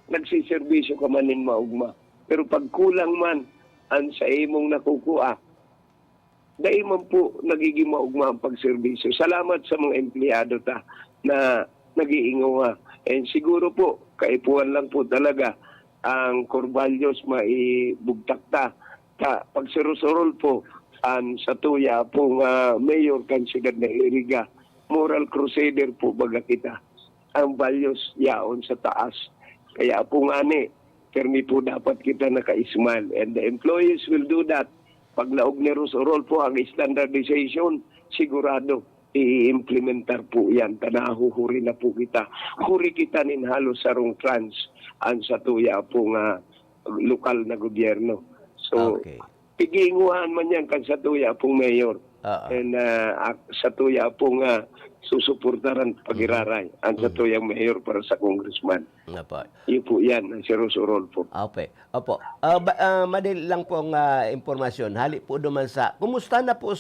nagsiservisyo ka manin maugma. Pero pag kulang man ang sa imong nakukuha, dahil man po nagiging maugma ang pagserbisyo. Salamat sa mga empleyado ta na nag-iingawa. And siguro po, kaipuan lang po talaga ang core values maibugtak ta. Pag si Ros Orol po, sa tuya pong mayor kan siyudad na Iriga, moral crusader po baga kita. Ang values yaon sa taas. Kaya po nga permi po dapat kita naka-smile. And the employees will do that. Pag naog ni Ros Orol po ang standardization, sigurado i-implementar po yan. Tanahuhuri na po kita. Huri kita nin halos sarong trans ang sa tuya pong lokal na gobyerno. So, piginguhan man yan kan sa tuya pong mayor. And sa tuya pong susuportaran pagiraray ang sa tuyang mayor para sa congressman. Yun po yan, si Ros Orol po. Okay. Opo. Madali lang pong impormasyon. Hali po duman sa, kumusta na po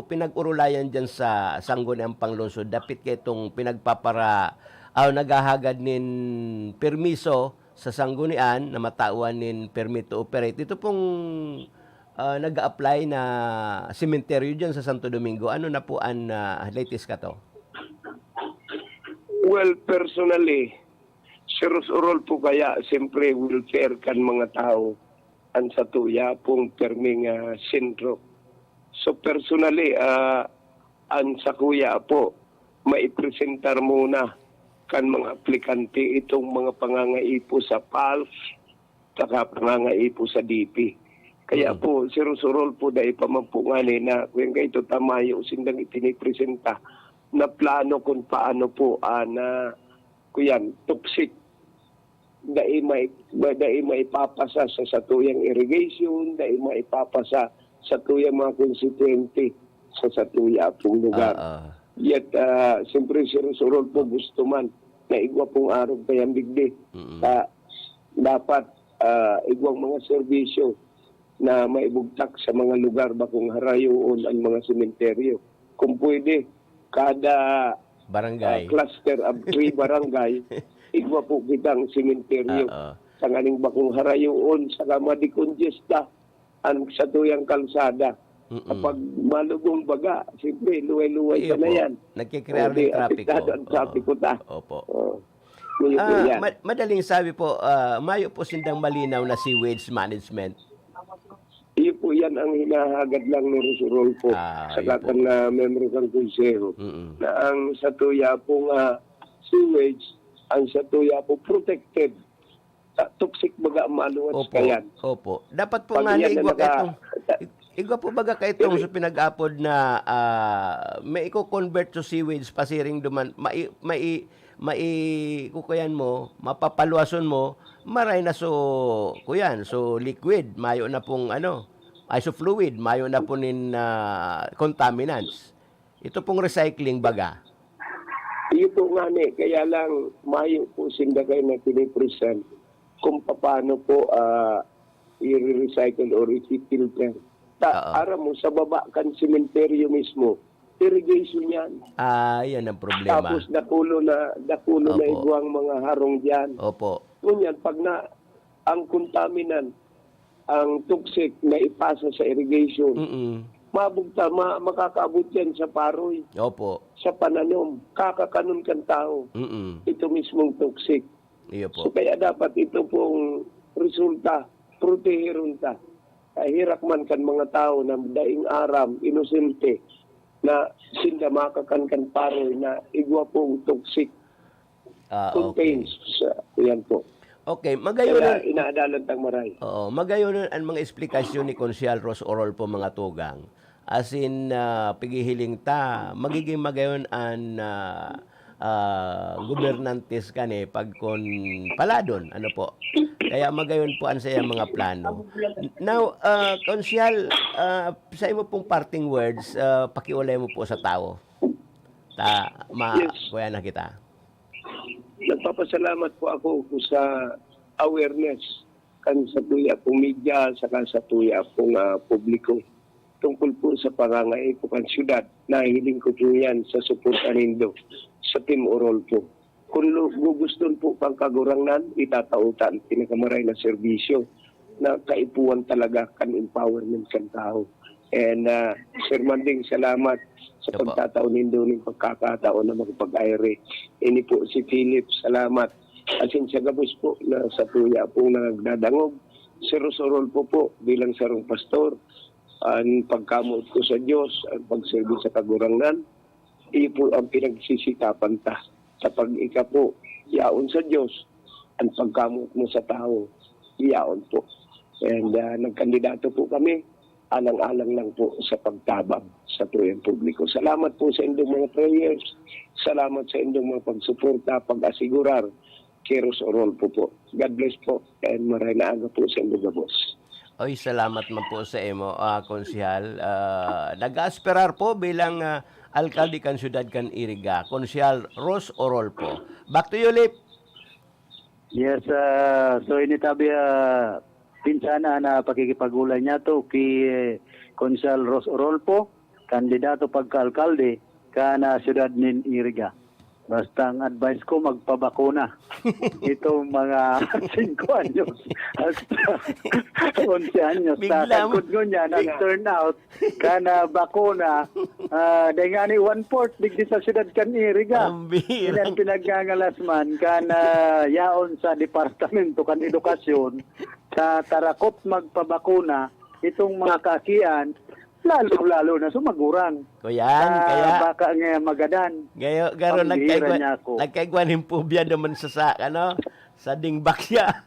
pinag-urulayan dyan sa Sangguniang Panglungsod? Dapit kayo itong pinagpapara naghahagad nin permiso sa sanggunian na matawan nin permit to operate. Ito pong nag-apply na sementeryo dyan sa Santo Domingo. Ano na po ang latest ka to? Well, personally, si Rosorol po kaya, siyempre, welfare kan mga tao ang sa tuya pong perming sentro. So, personally, ang sa kuya po, maipresentar muna kan mga aplikante itong mga pangangaipo sa PALF, saka pangangaipo sa DP. Kaya po, si Rosorol po dahil pamampungan na kung ito tamayo, sindang itinipresenta na plano kung paano po na kuyan, toxic dahil maipapasa sa satuyang irrigation, dahil maipapasa sa tuyang mga konstituente sa satuya pong lugar. Yet, siyempre si Rosorol po gusto man na igwa pong araw kayang bigdi. Dapat igwang mga serbisyo na maibugtak sa mga lugar bakong harayoon ang mga sementeryo. Kung pwede, kada barangay, cluster of 3 barangay, igwa po kitang sementeryo. Sa nganing bakong harayoon, sa madikongesta ang sa tuyang kalsada. Kapag malubong baga, siyempre, luway-luway ka na yan. Nagkikrear ng trapiko. Ang trapiko ta. Opo. Yan. Madaling sabi po, mayo po sindang malinaw na sewage management. Iyo po yan ang hinahagad lang ni Rosorol po sa katang na member ng konseho na ang satuya po nga sewage, ang satuya po protected. Toxic baga maluwas kayan. Opo. Dapat po nga igwa po baga ka itong sa pinag-apod na may i-convert to sewage pasiring duman kukuyan mo, mapapaluason mo, maray na so liquid, mayo na pong isofluid, mayo na po nin contaminants. Ito pong recycling baga. Iyo po nga kaya lang mayo po sinda kayo na pinipresent kung paano po i-recycle or i-filter. Ara mo sa baba kan sementeryo mismo, irrigation yan. Yan ang problema. Tapos dakulo na igwang mga harong diyan. Opo. Ngunyan, pag ang contaminant, ang toxic na ipasa sa irrigation, makakaabot yan sa paroy. Opo. Sa pananom, kakakanon kan tao. Ito mismong toxic. Iyo po. So kaya dapat ito pong resulta, proteheron ta. Hirak man kan mga tao na daing aram, inosente, na sinda makakankan paroy na igwa pong toxic contains. Yan po. Okay, magayon kaya inaadalan tang maray. Oo, magayon ang mga eksplikasyon ni Konsyal Rosorol po mga tugang. As in, pigihiling ta, magiging magayon ang gobernantes kani pagkon paladon, ano po. Kaya magayon po ang saya mga plano. Now, Konsyal, sa imo pong parting words, pakiulay mo po sa tao. Kuya na kita. Nagpapasalamat po ako sa awareness kan sa tuya pong media saka sa tuya pong publiko tungkol po sa pangangay po kan syudad. Nahiling ko po yan sa suporta nindo sa Team Orol po. Kung guguston po pang kagurangnan, itatautan pinakamaray na serbisyo na kaipuan talaga kan empowerment kan tao. And Sir Manding, salamat sa pagtataon nindo ng pagkakataon na magpag-aire. Ini po si Philip, salamat. Asin sa gabos po na sa tuya po na nagdadangog. Si Rosorol po bilang sarong pastor. Ang pagkamot ko sa Diyos, ang pagserbi sa kagurangnan, iyo po ang pinagsisikapan ta. Kapag ika po, yaon sa Diyos, ang pagkamot mo sa tao, yaon po. And nagkandidato po kami, alang-alang lang po sa pagtabang sa tuyang publiko. Salamat po sa inyong mga prayers. Salamat sa inyong mga pagsuporta, pag-asigurar kay Rosorol po. God bless po. And maray na aga po sa inyong gabos. Oy, salamat man po sa imo, Konsyal. Nag-asperar po bilang alkalde kan syudad kan Iriga. Konsyal Rosorol po. Back to you, Lip. Yes, so initabi pinsana na pakikipagulay niya to kay Konsyal Rosorol po, kandidato pagka-alkalde kana syudad nin Iriga. Basta ang advice ko, magpabakuna. Itong mga 5 anyos hasta 11 anyos. Sa Bigla mo- tagkod ko niya, nag-turn out, kana bakuna, dahil nga ni 1/4, digdi sa siyudad kan Iriga. Ang bihira. Ilan pinaggangalasman, kana yaon sa Departamento kan Edukasyon, sa tarakot magpabakuna, itong mga kakian, lalo na sumagurang. Kaya Baka nga magadan. garo Pambihira niya ako. nagkaigwan himpubya naman sa sa dingbak siya.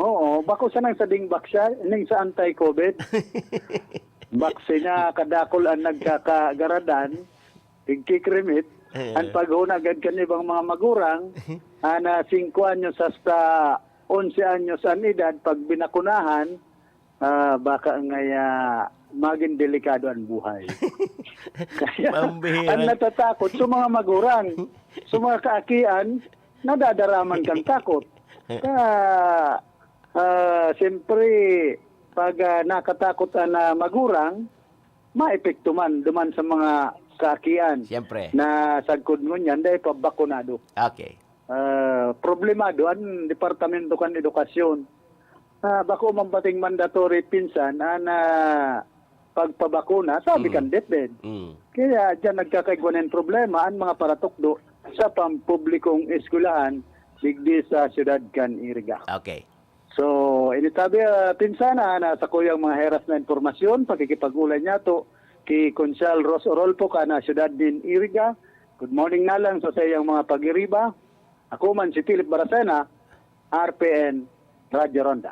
Oo, bako sa nang sa dingbak siya, ning sa anti-COVID. Bakse nga kadakol ang nagkakagaradan, tigkikrimit, ang paghunagad kan ibang mga magurang, ana 5 anyos hasta 11 anyos ang edad, pag binakunahan, baka ngaya maging delikado ang buhay. Kaya, Pambihira. ang natatakot sa mga magurang, sa mga kaakian, nadadaraman kang takot. Kaya, siyempre, pag nakatakot na magurang, maepekto man duman sa mga kaakian. Siyempre. Na sagkod mo niyan, dahil pabakunado. Okay. Problemado ang Departamento kan Edukasyon. Bako mambating mandatory pinsan na pagpabakuna, sabi kan DepEd. Kaya dyan nagkakaigwan ng problema ang mga paratukdo sa pampublikong eskwelahan digdi sa siyudad kan Iriga. Okay. So, initabi pinsana na sa kuyang mga heras na informasyon, pakikipag-ulay niya to kay Consul Ros Orolpo ka na siyudad din Iriga. Good morning na lang sa sayang mga pag-iriba. Ako man si Philip Baracena, RPN Radyo Ronda.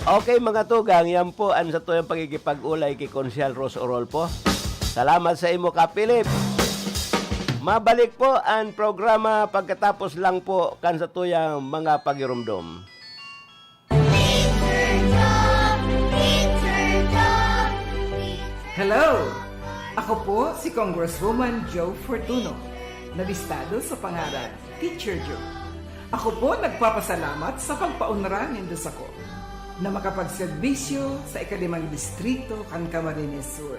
Okay mga tugang, yan po ang sa tuyang pagkikipag-ulay kay Consul Ros Orolpo. Salamat sa imo ka, Philip. Mabalik po ang programa pagkatapos lang po kan sa tuyang mga pagirumdom. Hello! Ako po si Congresswoman Joe Fortuno, nalistado sa pangalan Teacher Joe. Ako po nagpapasalamat sa pagpaunra nindos ako na makapagserbisyo sa 5 distrito kan Camarines Sur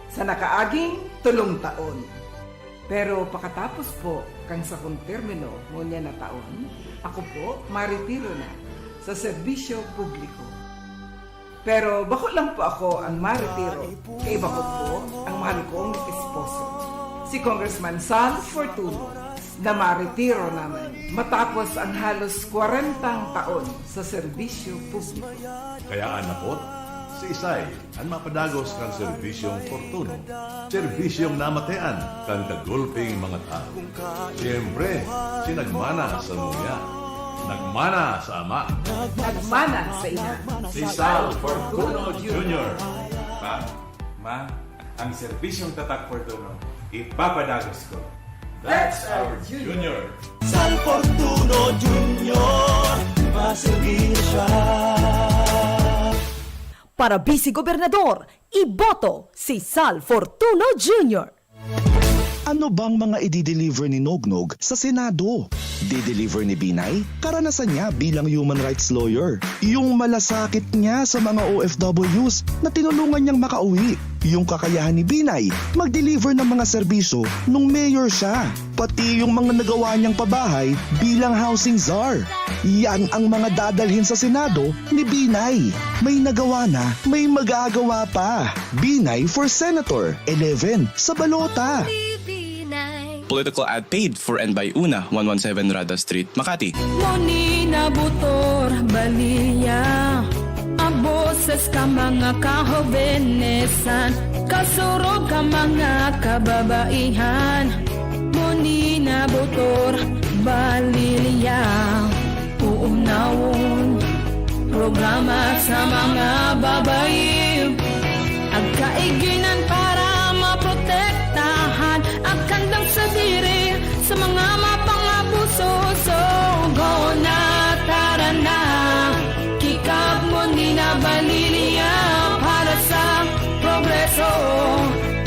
sa nakaaging 3 taon. Pero pakatapos po kang sa kong termino ngunya na taon, ako po maritiro na sa serbisyo publiko. Pero bako lang po ako ang maritiro, kay bako po ang mahal kong esposo, si Congressman Sal Fortuno, na maritiro naman matapos ang halos 40 taon sa serbisyo publiko. Kaya anapot, si Isay ang mapadagos kang serbisyong Fortuno, serbisyong namatean kang kagulping mga tao. Siyempre, sinagmana sa nuya, nagmana sa ama, Nagmana sa ina, si Sal Fortuno Jr. Ma, ang serbisyong Tatak Fortuno, ipapadagos ko. That's our Junior. Sal Fortuno Jr. Maservisya. Para Vice Gobernador, iboto si Sal Fortuno Jr. Ano bang mga i-deliver ni Nognog sa Senado? Di-deliver ni Binay? Karanasan niya bilang human rights lawyer. Yung malasakit niya sa mga OFWs na tinulungan niyang makauwi. Yung kakayahan ni Binay mag-deliver ng mga serbisyo nung mayor siya. Pati yung mga nagawa niyang pabahay bilang housing czar. Yan ang mga dadalhin sa Senado ni Binay. May nagawa na, may magagawa pa. Binay for Senator, 11 sa balota. Political ad paid for and by Una, 117 Rada Street, Makati. Muni na butor baliya, aboses ka mga kahobenesan, kasurog ka mga kababaihan. Muni na butor baliya, uunawon programa sa mga babae, agkaiginan para maprotektahan ang kandang sa diri sa mga mapangabuso. So go na, tara na, kikap mo ni na baliliya para sa progreso.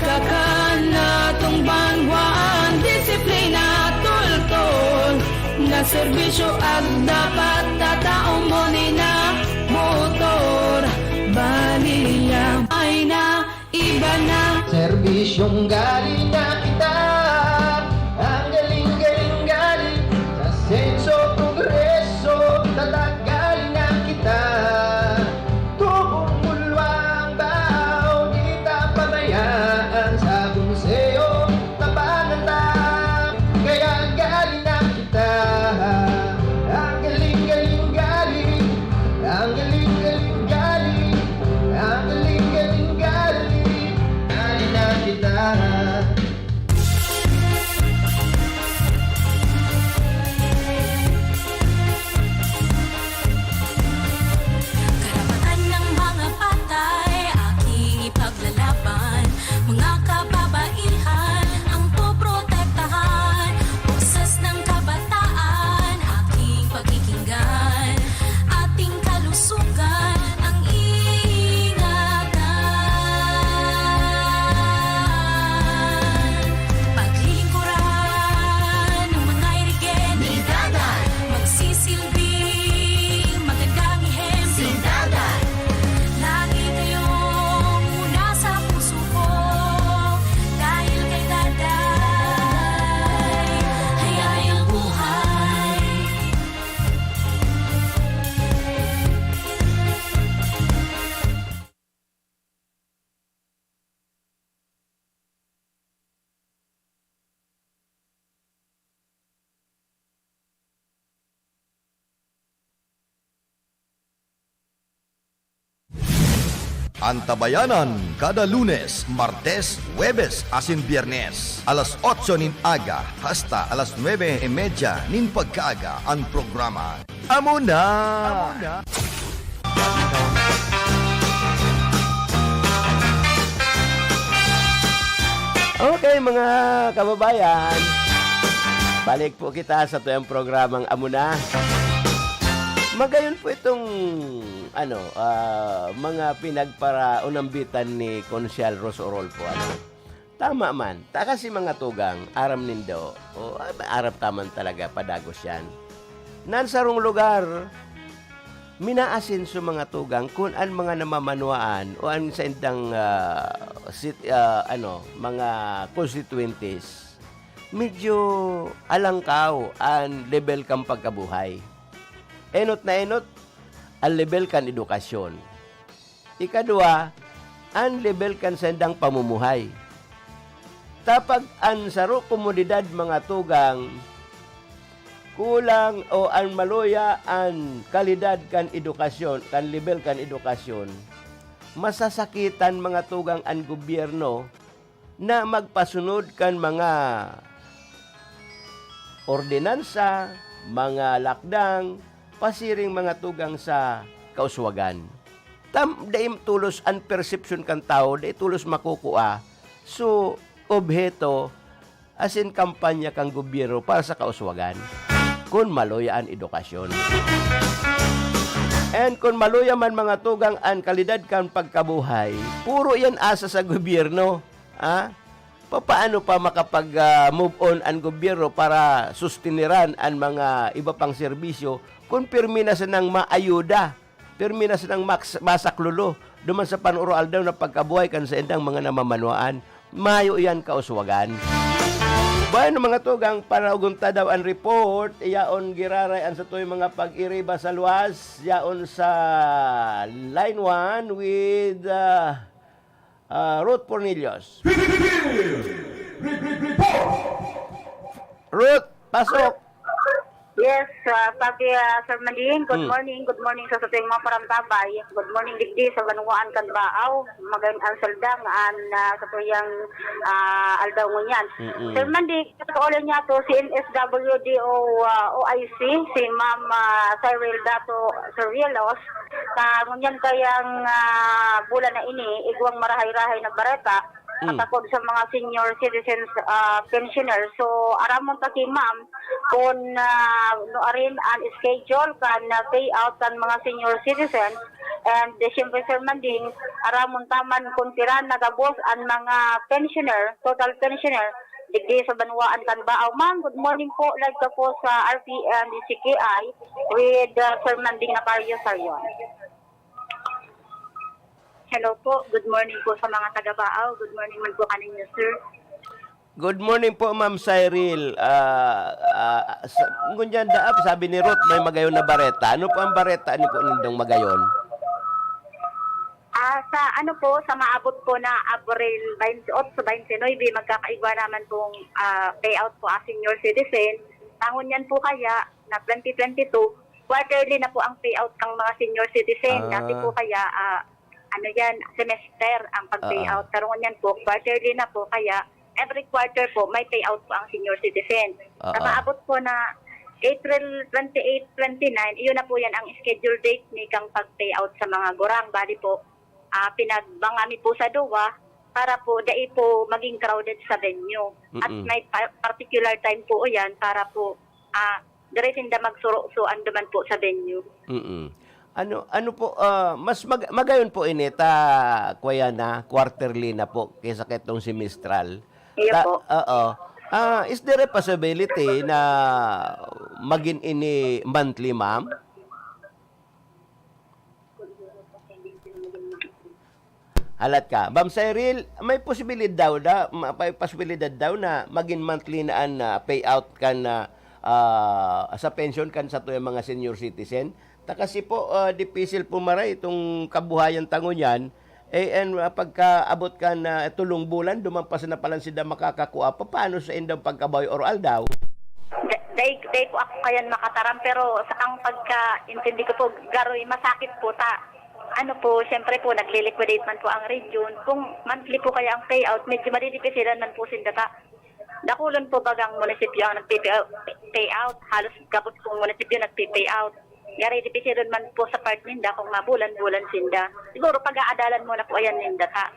Kakanatong banwaan, disiplina, tultol na serbisyo at dapat tatao mo ni na motor baliliya ay na Antabayanan kada Lunes, Martes, Huwebes asin Biyernes alas 8 nin aga hasta alas 9:30 nin pagkaaga ang programa Amo Na. Okay mga kababayan, balik po kita sa tuyang programang Amo Na. Magayon po itong mga pinagparaunambitan ni Konsyal Ros Orolfo. Tama man. Kasi mga tugang, aram nindo. Aram taman talaga, padagos yan. Nansarong lugar, minaasin sa mga tugang kung an mga namamanuaan o an sa indang mga constituencies, medyo alangkaw ang level kang pagkabuhay. Enot na enot, ang level kan edukasyon. Ikadua, ang level kan sendang pamumuhay. Tapag ang saro komunidad mga tugang, kulang o ang maluya ang kalidad kan edukasyon, kan level kan edukasyon, masasakitan mga tugang ang gobyerno na magpasunod kan mga ordinansa, mga lakdang, pasiring mga tugang sa kauswagan. Daim tulos ang perception kan tao, daim tulos makukuha. So, obheto, asin kampanya kang gobyerno para sa kauswagan. Kung maluya ang edukasyon. And kung maluya man mga tugang ang kalidad kan pagkabuhay, puro yan asa sa gobyerno. Paano pa makapag-move on ang gobyerno para sustiniran ang mga iba pang serbisyo kung pirmi na silang maayuda, pirmi na silang masaklulo, duman sa panuroal daw na pagkabuhay kan sa endang mga namamanuan, mayo yan kauswagan. Bayan mga tugang, para ugunta daw ang report, yaon giraray ang sa tuy mga pag-iriba sa luwas, yaon sa line 1 with Ruth Cornelius. Ruth, pasok! Yes, Sir Manding, good morning sa tuwing mga paramtabay. Good morning digdi sa Banuan Kanbaaw, magayon ang saldang sa tuyang aldaw ngunyan. Sir Manding, kaulan niya to si NSWD o OIC, si Ma'am Cyril Dato Survelos, ngunyan kayang bulan na ini, igwang marahay-rahay na bareta, katakod sa mga senior citizens pensioner. So, aramon ta si ma'am kung arin ang schedule kan payout kan mga senior citizen. And siyempre Sir Manding, aramon taman kung tiran nagabos ang mga pensioner, total pensioner, digdi sa Banuan Kanbaaw. Ma'am, good morning po. Live ka po sa RPN DCKI with Sir Manding Nacario Sarion. Hello po. Good morning po sa mga taga-Baaw. Good morning man po kaninyo, sir. Good morning po, Ma'am Cyril. Ngunyan daap, sabi ni Ruth, may magayon na bareta. Ano po ang bareta ni po nindong magayon? Sa maabot po na Abril 28-29, magkakaigwa naman pong payout po as senior citizen. Tangon yan po kaya na 2022, quarterly na po ang payout ng mga senior citizen. Dati po kaya semester ang pag-payout. Pero ngunyan po, quarterly na po, kaya every quarter po, may payout po ang senior citizen. Maabot po na April 28-29, iyon na po yan ang schedule date ni kang pag-payout sa mga gurang. Bali po, pinagbangami po sa duwa para po dai po maging crowded sa venue. At may particular time po yan para po diretin da magsuro-suan naman po sa venue. Ano po, mas magayon po inita, kuya na, quarterly na po, kaysa ketong semestral. Iya po. Is there a possibility na maging ini monthly, ma'am? Halat ka. Ma'am Cyril, may posibilidad daw na maging monthly na ang payout kan sa pension kan sa tuyang mga senior citizen. Kasi po, difficile po maray itong kabuhayan tango niyan. And pagkaabot ka na tulong bulan, dumampas na palang sila makakakuha. Paano sa indang pagkabayo oral daw? Day po ako kayan makataram, pero sa ang pagka-intindi ko po, garoy, masakit po ta. ano po, siyempre po, nagli-liquidate man po ang region. Kung monthly po kaya ang payout, medyo madidipisilan man po sindata. Dakulon po bagang munisipyo ang nagpay-payout. Halos kapos kung munisipyo nagpay-payout. Yari dipisilan man po sa part ninda kung mabulan-bulan sinda. Siguro pag-aadalan mo na po ayan nindata.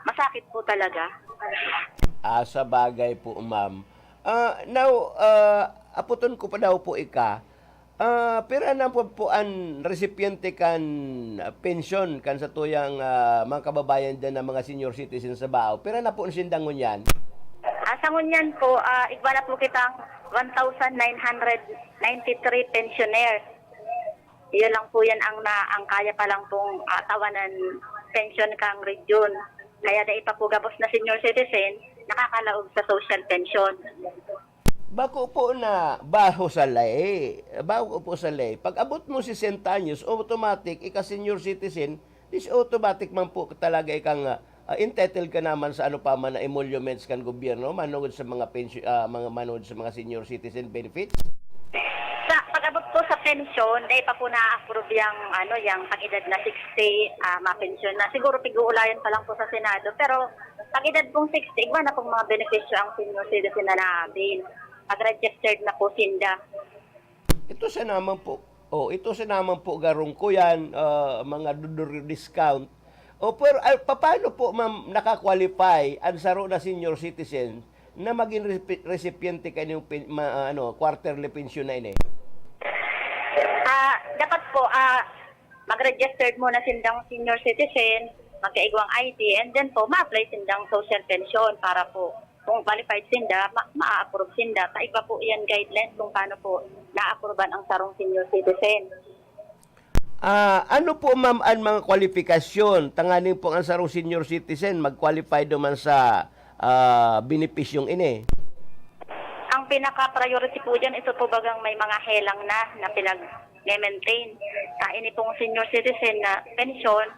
Masakit po talaga. Sa bagay po, ma'am. Now, aputon ko pa daw po ika. Pero na po ang recipiente kan pensyon kan sa tuyang mga kababayan dyan ng mga senior citizens sa Bao. Pero na po ang sindangon yan? Sa ngunyan po, igwala po kitang 1,993 pensioner. Iyon lang po yan ang kaya pa lang pong tawanan pension kang region. Kaya na ipapugabos na senior citizen, nakakalaog sa social pension. Bako po na baho sa lay. Bago po sa lay. Pag abot mo si 60 anyos, automatic, ika-senior citizen, this automatic man po talaga ikang entitled ka naman sa ano pa man na emoluments kan gobyerno, manood sa mga pension, manood sa mga senior citizen benefits. Sa pag-abot po sa pension, dahil pa po na-approve yung pag-edad na 60, ma-pension na. Siguro pig-uulayan pa lang po sa Senado. Pero pag-edad pong 60, iba na pong mga benepisyo ang senior citizen na namin. Pag-registered na po sinda. Ito sa naman po. Ito sa naman po garong ko yan, mga discount. Pero paano po ma'am naka-qualify ang saro na senior citizen na maging recipiente kanyang quarterly pension na ini? Dapat po mag-registered muna sindang senior citizen, magkaigwang ID, and then po ma-apply sindang social pension para po kung qualified sinda, ma-approve sinda. Iba po yan guidelines kung paano po na-approvean ang sarong senior citizen. Ano po ma'am ang mga kwalifikasyon? Tanganin po ang sarong senior citizen mag-qualify naman sa benepisyong ini. Ang pinaka-priority po dyan, ito po bagang may mga helang na pinag-maintain. Ini pong senior citizen na pension,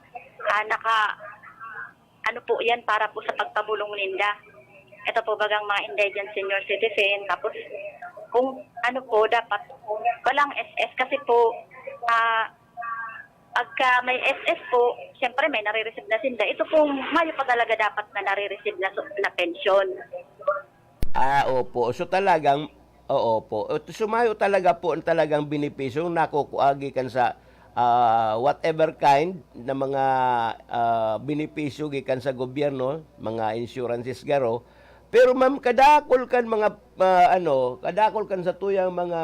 ano po yan para po sa pagpabulong ninda. Ito po bagang mga indigent senior citizen. Tapos kung ano po, dapat walang SS kasi po, pagka may SS po, siyempre may nare-receive na sinda. Ito pong mayo pa talaga dapat na nare-receive na pension. Opo. So talagang, opo. Sumayo talaga po ang talagang benepisyo nakukuagi kan sa whatever kind na mga benepisyo gikan sa gobyerno, mga insurances garo. Pero ma'am, kadakol kan mga kadakol kan sa tuyang mga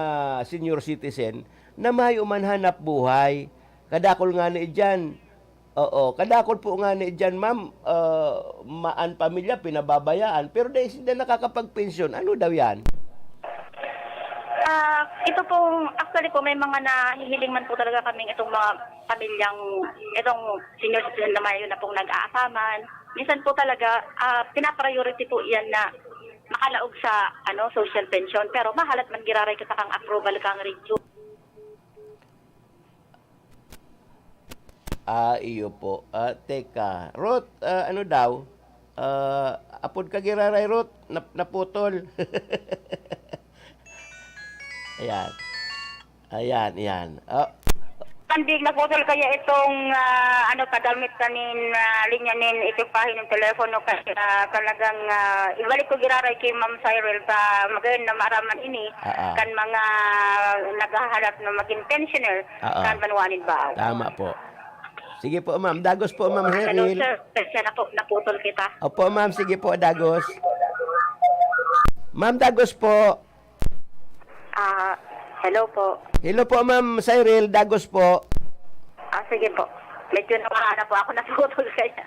senior citizen na mayo man hanap buhay. Kadakol nga ni dyan. Kadakol po nga ni dyan, ma'am, maan pamilya, pinababayaan. Pero dahil sila nakakapagpensyon, ano daw yan? Ito pong, actually po, may mga nahihiling man po talaga kaming itong mga pamilyang, itong senior citizen na mayo na pong nag-aasaman. Minsan po talaga, pinapriority po yan na makalaog sa social pension. Pero mahalat man giraray kita kang approval kang review. Iyo po. Teka, Ruth, ano daw? Apod ka giraray, Ruth? Naputol. Ayan. Kandig naputol kaya itong kadamit kanin linya nin itipahin ng telepono kasi talagang ibalik ko giraray kay Ma'am Cyril pa magayon na maraman ini kan mga naghahanap na maging pensioner kan Manuanin Bao. Tama po. Sige po, ma'am. Dagos po, ma'am Hello, Cyril. sir. Pasensya na po, naputol kita. Opo, ma'am. Sige po, Dagos. Ma'am Dagos po. Hello po. Hello po, ma'am Cyril. Dagos po. Sige po. Medyo nakakana po ako naputol kaya.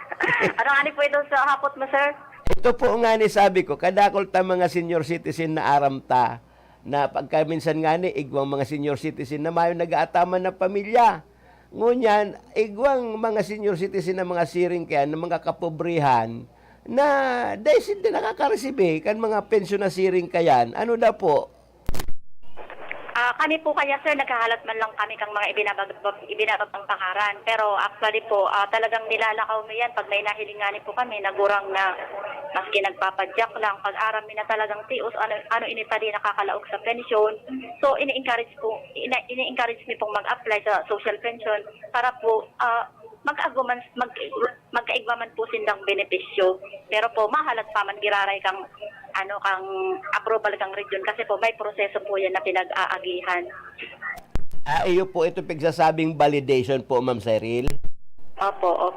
Ano nga po ito sa hapot mo, sir? Ito po nga ni sabi ko, kadakol ta mga senior citizen na aramta na pagka minsan nga ni igwang mga senior citizen na mayo nag-aataman na pamilya. Ngunyan, igwang mga senior citizen na mga siring kaya, na mga kapobrihan, na dahil hindi nakaka-receive kan mga pensyon na siring kayan, ano na po? Kami po kaya, sir, naghahalat man lang kami kang mga ibinababang pangaran. Pero actually po, talagang nilalakaw mo yan. Pag may nahilinganin po kami, nagurang na maski nagpapadyak lang. Pag-aram na talagang tios, ano inita din nakakalaog sa pension. So, ini-encourage me pong mag-apply sa social pension para po magkaigwaman po sindang benepisyo. Pero po mahalat pa man giraray kang approval kang region kasi po may proseso po yan na pinag-aagihan. Iyo po ito pigsasabing validation po, Ma'am Cyril? Opo.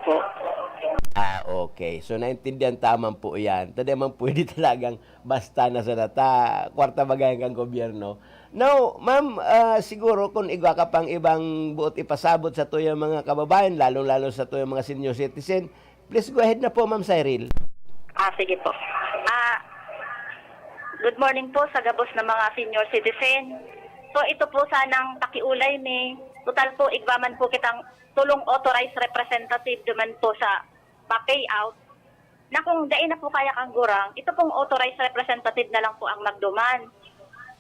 Okay. So, naintindihan tamang po yan. Ito naman pwede talagang basta na sa data, kwarta bagay kang gobyerno. Now, Ma'am, siguro kung igwa ka pang ibang buot ipasabot sa tuyang mga kababayan, lalong-lalo sa tuyang mga senior citizen, please go ahead na po, Ma'am Cyril. Sige po. Good morning po sa gabos ng mga senior citizen. So ito po sanang pakiulay ni total po igwaman po kitang tulong authorized representative duman po sa pa-payout na kung dai na po kaya kang gurang, ito pong authorized representative na lang po ang magduman.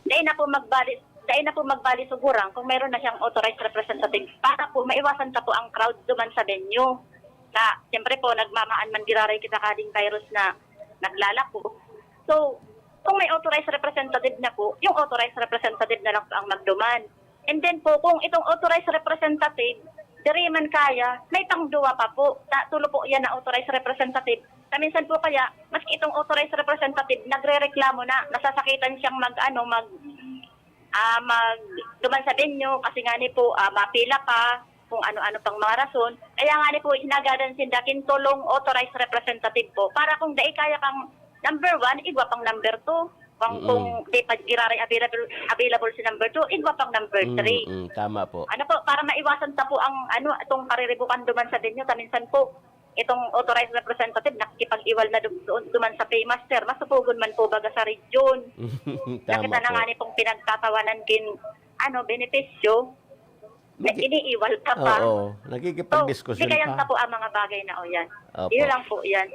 Dai na po magbali sa gurang kung meron na siyang authorized representative para po maiwasan ta po ang crowd duman sa venue. Na siyempre po nagmamaan man giraray kita kading virus na naglalako. So kung may authorized representative na po, yung authorized representative na lang po ang magduman. And then po, kung itong authorized representative, diri man kaya, may pangduwa pa po. Tulo po yan na authorized representative. Minsan po kaya, maski itong authorized representative, nagre-reklamo na, nasasakitan siyang magduman sa venue, kasi nga ni po, mapila pa, kung ano-ano pang mga rason. Kaya nga ni po, hinagadan sindakin tulong authorized representative po, para kung dai kaya kang number 1, igwa pang number 2. Kung di pa giraray available si number 2, igwa pang number 3. Tama po. Para maiwasan ta po ang itong kariribukan duman sa venue, minsan po itong authorized representative nakikipag-iwal na duman sa paymaster, masupugon man po baga sa region. Nakita na nga ni pong pinagtatawanan benepisyo. Iniiwal ka pa. Oo, nakikipag-diskusyon di kayang ta po ang mga bagay na yan. Opo. Yun lang po yan.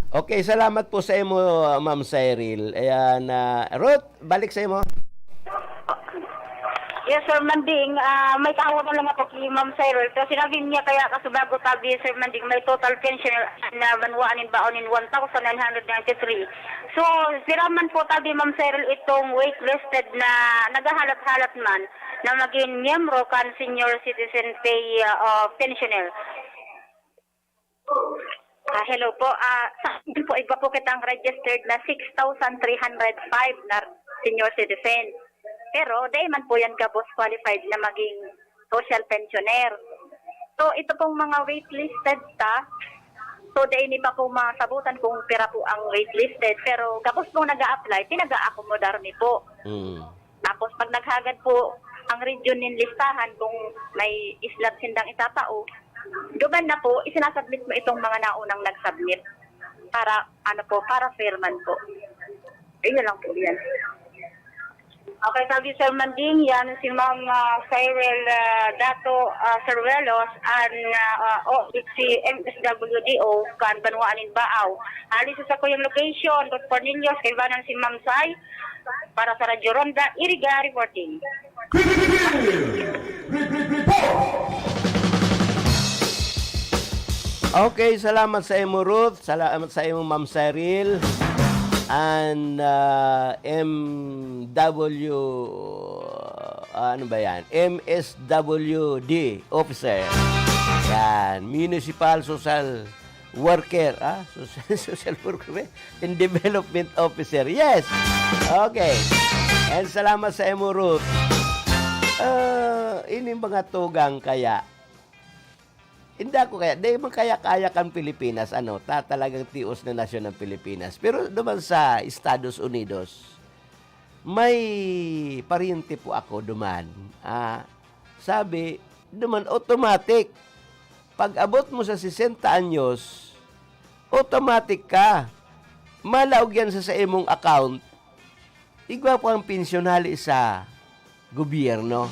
Okay, salamat po sa imo, Ma'am Cyril. Ayan, Ruth, balik sa imo. Yes, Sir Manding. May tawag lang ako kay Ma'am Cyril. Pero sinabi niya kaya kasubago tabi, Sir Manding, may total pension na banwaan in baonin 1,993. So, siraman po tabi, Ma'am Cyril, itong waitlisted na nagahalat-halat man na maging miyembro kan senior citizen pay pensioner. Hello po. Sa akin po, iba po kitang registered na 6,305 na senior citizen. Pero, dahil man po yan gabos qualified na maging social pensioner. So, ito pong mga waitlisted so, dahil hindi pa po masabutan kung pira po ang waitlisted. Pero, gabos pong nag-a-apply, pinag-a-accommodar mi po. Tapos, pag naghagad po ang region ng listahan kung may islat sindang itatao, duman na po, isinasubmit mo itong mga naunang nag-submit para, para fairman po. Ayun lang po yan. Okay, sabi Sir Manding, yan si Ma'am Cyril Dato Cervelos and si MSWDO kan Banwaan in Baaw. Alis sa ko yung location, Dr. Cornelius, kaibanan si Ma'am Sai para sa Radyo Ronda, Iriga reporting. Okay, salamat sa imo, Ruth. Salamat sa imo, Ma'am Cyril. And MSWD officer. Yan, Municipal Social Worker, Social Worker and Development Officer. Yes. Okay. And salamat sa imo, Ruth. Ini mga tugang kaya hindi ako di man kaya kan Pilipinas, talagang tios na nasyon ng Pilipinas. Pero duman sa Estados Unidos, may pariente po ako duman. Sabi, duman automatic. Pag abot mo sa 60 anyos, automatic ka. Malaog yan sa imong account. Igwa po ang pensyonali sa gobyerno.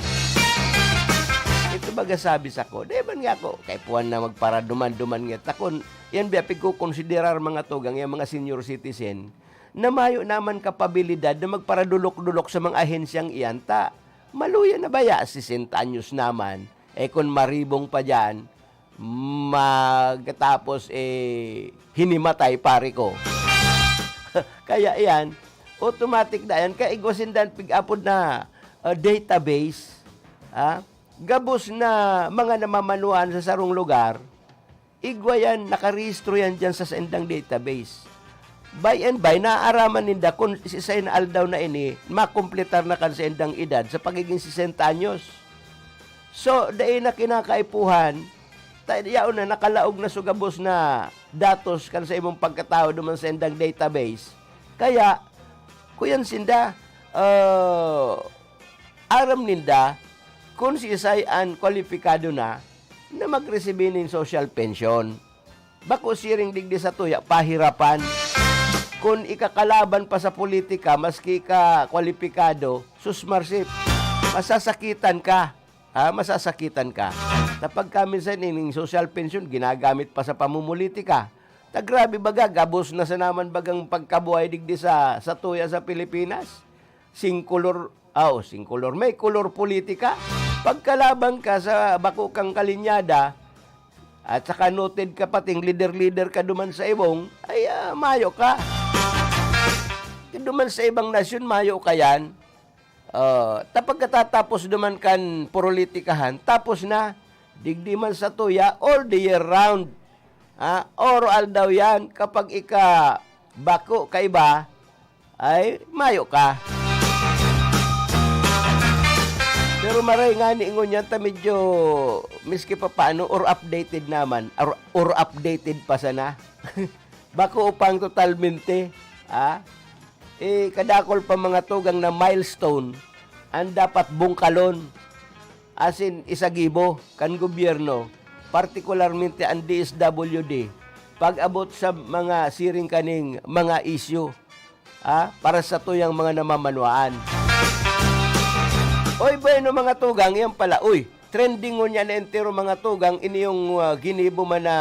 Ito baga sabi sa ko, di man nga ako, kay puwan na magparaduman nga. Takon, yan biyapig ko konsiderar mga tugang, yung mga senior citizen, na mayo naman kapabilidad na magparadulok-dulok sa mga ahensyang iyan, maluya na baya, 60 anyos naman, kung maribong pa dyan, magtapos, hinimatay pare ko. Kaya yan, automatic na yan, kaigwasin dan pig-apod na database, gabos na mga namamanuan sa sarong lugar, igwa yan, nakarehistro yan dyan sa sendang database. By and by, naaaraman ninda kung isa na aldaw na ini, makumpletar na kan sa endang edad sa pagiging 60 anyos. So, dahil na kinakaipuhan, tayo na nakalaog na sugabos na datos kan sa imong pagkatao duman sa endang database. Kaya, kuyan sinda, aram ninda kung si isay an kwalipikado na magresibi ng social pension. Bako siring digdi sa tuya, pahirapan. Kung ikakalaban pa sa politika, maski ka kwalipikado, susmarsip, masasakitan ka. Masasakitan ka. Kapag minsan ining social pension, ginagamit pa sa pamumulitika. Grabe baga, gabos na sa naman bagang pagkabuhay digdi sa tuya sa Pilipinas. Singkulor, may kulor politika. Pagkalaban ka sa bako kang kalinyada, at saka noted ka pating leader-leader ka duman sa ibong, ay mayo ka. Duman sa ibang nasyon, mayo ka yan. Tapag katatapos duman kan politikahan, tapos na, digdi man sa tuya, all the year round. Oral daw yan, kapag bako ka iba, ay mayo ka. Pero maray nga ni ingon yan, medyo miski pa paano, or updated naman, or updated pa sana. Bako upang totalmente, kadakol pa mga tugang na milestone ang dapat bungkalon as in isagibo kan gobyerno, partikularmente ang DSWD pag abot sa mga siring kaning mga issue para sa tuyang mga namamanuan. Oy bueno mga tugang, yan pala, trending mo niya na entero mga tugang, ini yung ginibo man na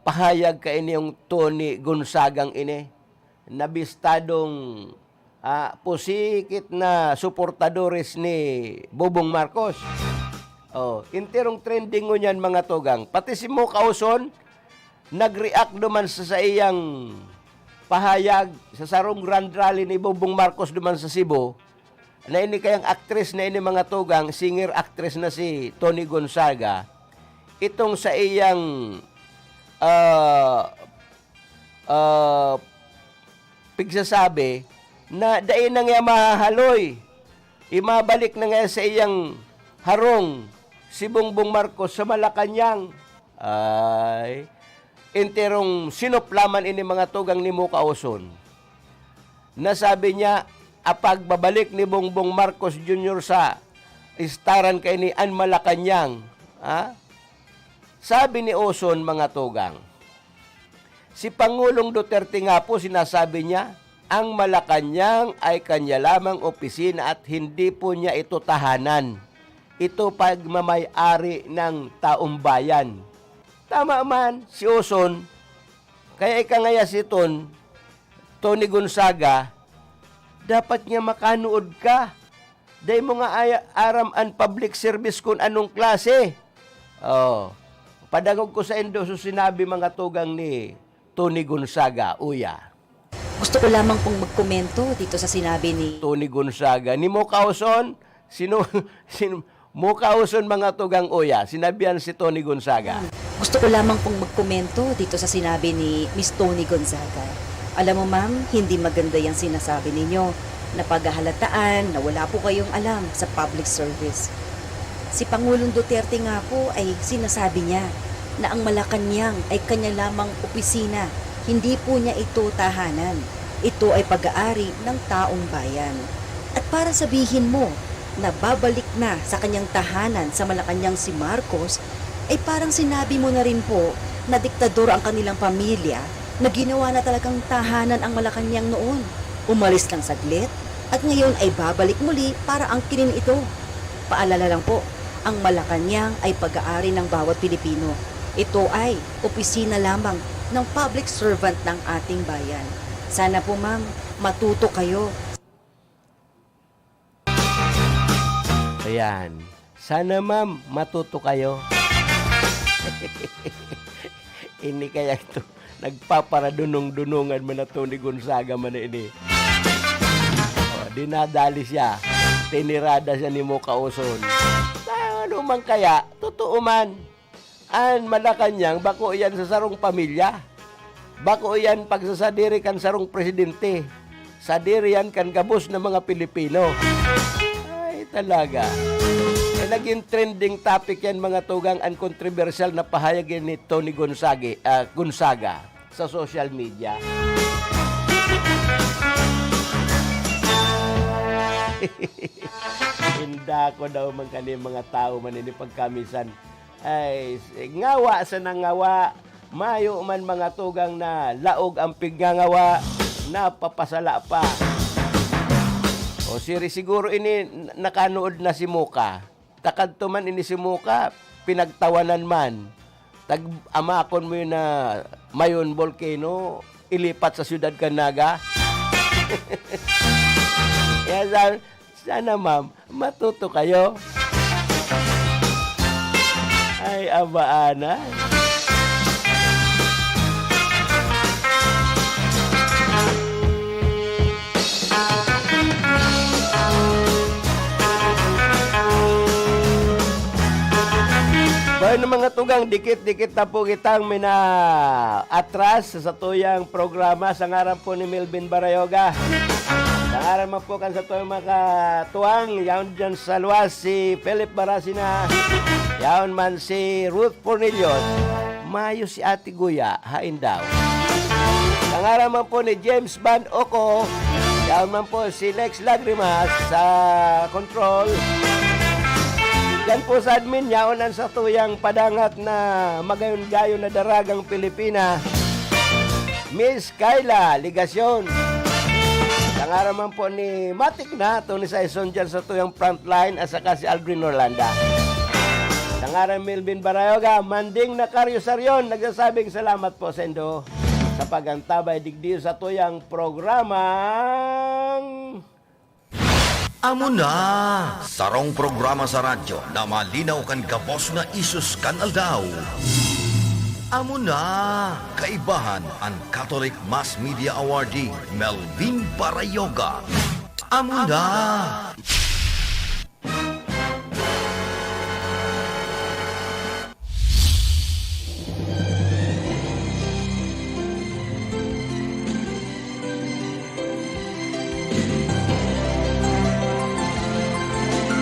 pahayag ka ini yung Tony Gonzagang ini nabistadong pusikit na suportadores ni Bobong Marcos. Interong trending mo niyan mga tugang. Pati si Mo Kauson, nag-react duman sa iyang pahayag sa sarong grand rally ni Bobong Marcos duman sa Cebu, na ini kayang actress na ini mga tugang, singer actress na si Tony Gonzaga, itong sa iyang pigsasabi na dahil na nga mahaloy, imabalik na nga sa iyang harong si Bongbong Marcos sa Malacanang. Ay, enterong sinoplaman ini mga tugang ni Mo Kauson. Nasabi niya, apag babalik ni Bongbong Marcos Jr. sa istaran kay ni An Malacanang. Sabi ni Oson mga tugang, si Pangulong Duterte nga po sinasabi niya, ang Malacanang ay kanya lamang opisina at hindi po niya ito tahanan. Ito pagmamay-ari ng taong bayan. Tama man si Oson, kaya ikangaya si Tony Gonzaga, dapat niya makanood ka. Dahil mo nga aram ang public service kung anong klase. Padangog ko sa endo so sinabi mga tugang ni Tony Gonzaga, uya. Gusto ko lamang pong magkomento dito sa sinabi ni Tony Gonzaga. Ni Mo Kauson, sino Mo Kauson mga tugang uya, sinabihan si Tony Gonzaga. Gusto ko lamang pong magkomento dito sa sinabi ni Miss Tony Gonzaga. Alam mo ma'am, hindi maganda yung sinasabi ninyo na paghahalataan na wala po kayong alam sa public service. Si Pangulong Duterte nga po ay sinasabi niya na ang Malacanang ay kanya lamang opisina. Hindi po niya ito tahanan. Ito ay pag-aari ng taong bayan. At para sabihin mo na babalik na sa kanyang tahanan sa Malacanang si Marcos, ay parang sinabi mo na rin po na diktador ang kanilang pamilya na ginawa na talagang tahanan ang Malacanang noon. Umalis lang saglit at ngayon ay babalik muli para angkinin ito. Paalala lang po, ang Malacanang ay pag-aari ng bawat Pilipino. Ito ay opisina lamang ng public servant ng ating bayan. Sana po ma'am, matuto kayo. Ayan. Sana ma'am, matuto kayo. Ini kaya ito, nagpaparadunong-dunungan man na Tony Gonzaga man na ini. Dinadali siya. tinirada siya ni mo kauson. Ano man kaya, totoo man. An Malacanang, bako yan sa sarong pamilya. Bako yan pagsasadiri kan sarong presidente. Sadiri yan kan gabos ng mga Pilipino. Ay, talaga. Naging trending topic yan mga tugang, ang controversial na pahayag ni Tony Gonzaga sa social media. Hinda ko daw magkali mga tao manini pagkamisan. Ay, ngawa sa nangawa, mayo man mga tugang na laog ang pigngangawa, napapasala pa. O siguro ini nakanood na si Muka. Takadto man ini si Muka, pinagtawanan man. Tag-amakon mo yun na Mayon Volcano, ilipat sa Siyudad Canaga. Kaya sana ma'am, matuto kayo. Ay, abaana. Bayan ng mga tugang, dikit-dikit na po kitang atras sa tuyang programa sa ngaran po ni Melvin Barayoga. Sa ngaran po kan sa tuyang makatuwang, yaon dyan sa luwas si Philip Barasina, yaon man si Ruth Cornelius, mayo si Ate Guya, hain daw. Sa ngaran po ni James Van Oco, yaon man po si Lex Lagrimas sa control. Yan po sa admin, yaonan sa tuyang padangat na magayon-gayon na daragang Pilipina, Miss Kayla Ligasyon. Tangaraman po ni Matik na, Tony Saison dyan sa tuyang frontline at saka si Aldrin Orlanda. Tangaran Melvin Barayoga, Manding na Karyosaryon, nagsasabing salamat po sa Indo sa pagantabay digdi sa tuyang programang... Amo na! Sarong programa sa radyo na malinaw kan gabos na isus kan aldaw. Amo na! Kaibahan ang Catholic Mass Media Awardee Melvin Barayoga. Amo na!